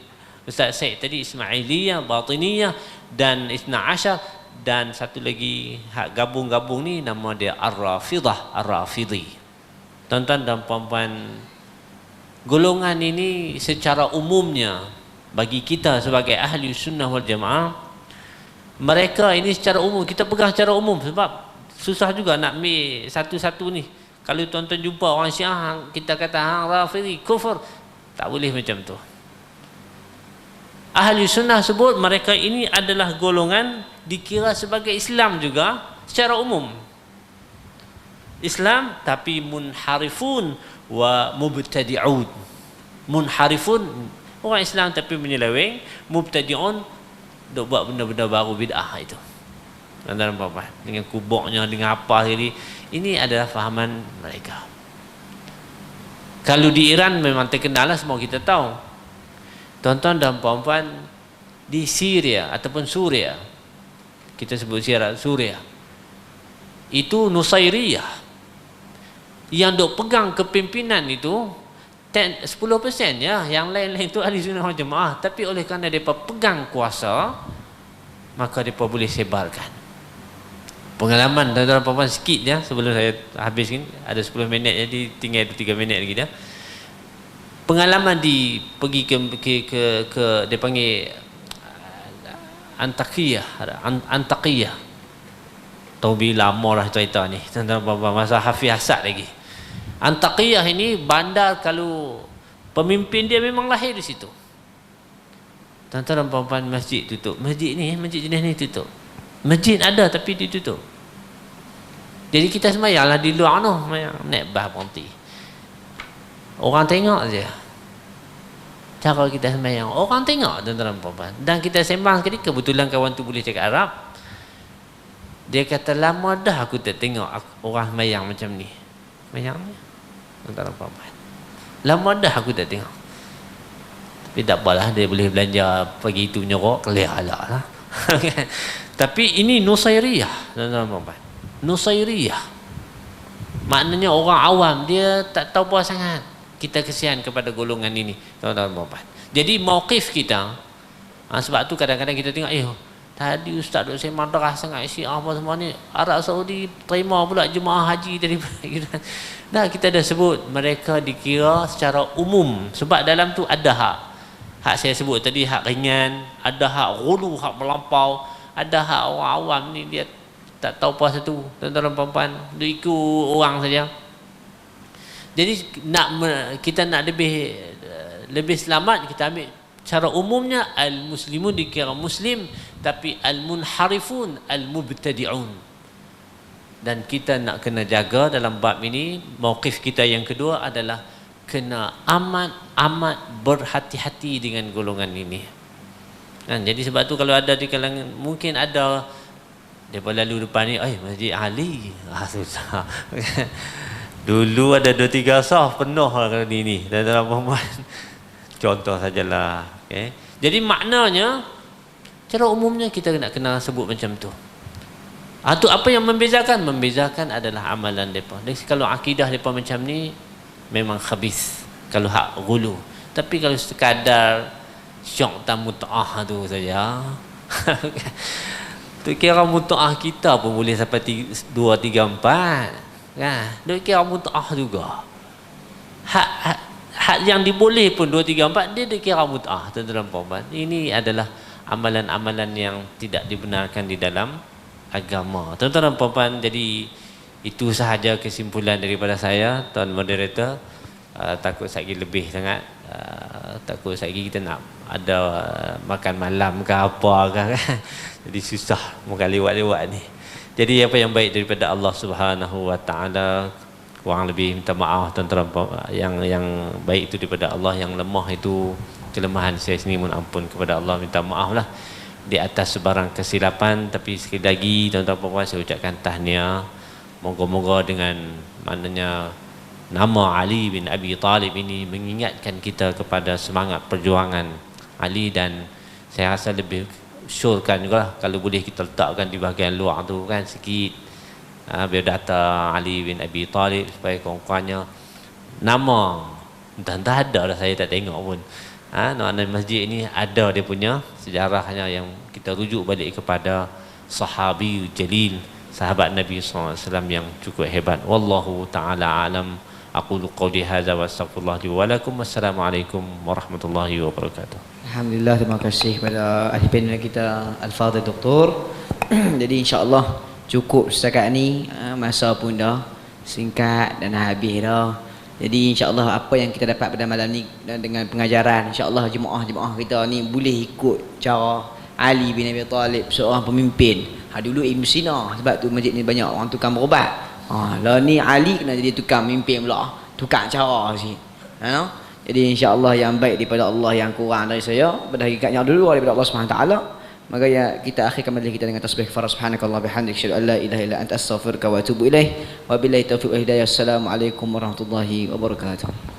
Ustaz Syed tadi, Ismailiyah, Batiniyah dan Isna Ashar, dan satu lagi hak gabung-gabung ni nama dia Ar-Rafidah, Ar-Rafidhi. Tuan-tuan dan puan-puan, golongan ini secara umumnya bagi kita sebagai ahli sunnah wal jamaah, mereka ini secara umum kita pegang secara umum, sebab susah juga nak ambil satu-satu ni. Kalau tuan-tuan jumpa orang Syiah kita kata hang Rafidhi kufur, tak boleh macam tu. Ahli sunnah sebut mereka ini adalah golongan dikira sebagai Islam juga secara umum. Islam tapi munharifun wa mubtadi'un. Munharifun orang Islam tapi menyeleweng, mubtadi'un dok buat benda-benda baru, bid'ah itu. Dalam apa? Dengan kubuknya, dengan apa tadi. Ini adalah fahaman mereka. Kalau di Iran memang terkenal lah, semua kita tahu. Tuan-tuan dan puan-puan, di Syria ataupun Suria, kita sebut Suria, itu Nusairiyah yang dok pegang kepimpinan itu 10% ya, yang lain-lain itu ahli sunnah wal jamaah. Tapi oleh kerana mereka pegang kuasa, maka mereka boleh sebarkan. Pengalaman tuan-tuan dan puan-puan sikit ya, sebelum saya habiskan, ada 10 minit jadi tinggal 3 minit lagi dah. Pengalaman pergi ke dia panggil Antakiyah. Tahu bila lama lah cerita ni, tuan-tuan dan puan-puan, masa Hafiz Asad lagi. Antakiyah ini bandar, kalau pemimpin dia memang lahir di situ. Tuan-tuan dan puan-puan, masjid tutup. Masjid jenis ni tutup. Masjid ada tapi ditutup. Jadi kita sembahyanglah di luar noh, naik bah berhenti. Orang tengok je. Cara kita sembahyang, orang tengok tuan-tuan dan puan-puan. Dan kita sembang sekali, kebetulan kawan tu boleh cakap Arab. Dia kata, lama dah aku tak tengok orang sembahyang macam ni. Sembahyang ni tuan-tuan dan puan-puan, lama dah aku tak tengok. Tapi tak apalah, dia boleh belanja pagi itu menyerok, kelihatan lah. Tapi ini Nusairiyah tuan-tuan dan puan-puan. Nusairiyah maknanya orang awam, dia tak tahu apa sangat. Kita kesian kepada golongan ini tuan-tuan dan puan-puan. Jadi mauqif kita, sebab tu kadang-kadang kita tengok, tadi ustaz duk sembang deras sangat Syiah apa semua ni, Arab Saudi terima pula jemaah haji daripada kita. Dah kita dah sebut mereka dikira secara umum, sebab dalam tu ada hak saya sebut tadi, hak ringan, ada hak ghulu, hak melampau, ada hak orang awam ni dia tak tahu apa satu, tuan-tuan dan puan-puan, dia ikut orang saja. Jadi kita nak lebih selamat, kita ambil cara umumnya al-muslimun dikira muslim, tapi al-munharifun al-mubtadi'un. Dan kita nak kena jaga dalam bab ini, mauqif kita yang kedua adalah kena amat berhati-hati dengan golongan ini. Jadi sebab tu kalau ada di kalangan, mungkin ada dia lalu depan ni, Masjid Ali, susah. Dulu ada 2-3 sah penuh lah ni dan dalam perempuan. Contoh sajalah. Okay. Jadi maknanya cara umumnya kita nak kena sebut macam tu. Itu apa yang membezakan? Membezakan adalah amalan mereka. Kalau akidah mereka macam ni, memang khabis. Kalau hak ghulu. Tapi kalau sekadar syok dan mut'ah tu saja, tu kira mut'ah kita pun boleh sampai 2, 3, 4. Dia kira mut'ah juga. Hak yang diboleh pun 2, 3, 4 dia dikira mut'ah dalam perempuan. Ini adalah amalan-amalan yang tidak dibenarkan di dalam agama. Tuan-tuan dan puan-puan, jadi itu sahaja kesimpulan daripada saya, tuan moderator. Takut lagi lebih sangat, takut lagi kita nak ada makan malam ke apa ke kan. Jadi susah muka lewat-lewat ni. Jadi apa yang baik daripada Allah Subhanahu wa taala, kurang lebih minta maaf tuan-tuan yang baik itu daripada Allah, yang lemah itu kelemahan saya sendiri, mohon ampun kepada Allah, minta maaf lah di atas sebarang kesilapan. Tapi sekali lagi tuan-tuan puan-puan, saya ucapkan tahniah, moga-moga dengan maknanya nama Ali bin Abi Talib ini mengingatkan kita kepada semangat perjuangan Ali, dan saya rasa lebih syorkan juga lah kalau boleh kita letakkan di bahagian luar tu kan sikit biodata Ali bin Abi Talib, supaya kawan-kawannya nama dah ada dah, saya tak tengok pun nama masjid ini ada dia punya sejarahnya, yang kita rujuk balik kepada sahabi jalil, sahabat Nabi SAW yang cukup hebat. Wallahu ta'ala alam. Aqulu qawli hadza wa astaghfirullah li wa lakum. Wassalamualaikum warahmatullahi wabarakatuh. Alhamdulillah, terima kasih kepada ahli panel kita Al-Fadhil Doktor. Jadi insya-Allah cukup setakat ni, masa pun dah singkat dan habis dah. Jadi insya-Allah apa yang kita dapat pada malam ni dengan pengajaran, insya-Allah jemaah-jemaah kita ni boleh ikut cara Ali bin Abi Talib, seorang pemimpin. Dulu Ibn Sina, sebab tu masjid ni banyak orang tukang berubat. Lah ni Ali kena jadi tukang memimpin pula, tukang cara sikit. Jadi insya-Allah yang baik daripada Allah, yang kurang dari saya, pada hakikatnya dulu daripada Allah Subhanahu taala. Maka ya kita akhirkan majlis kita dengan tasbih kafara subhanakallah bihamdik asyhadu an la ilaha illa anta astaghfiruka wa atubu ilaih. Wabillahi taufiq wal hidayah. Assalamualaikum warahmatullahi wabarakatuh.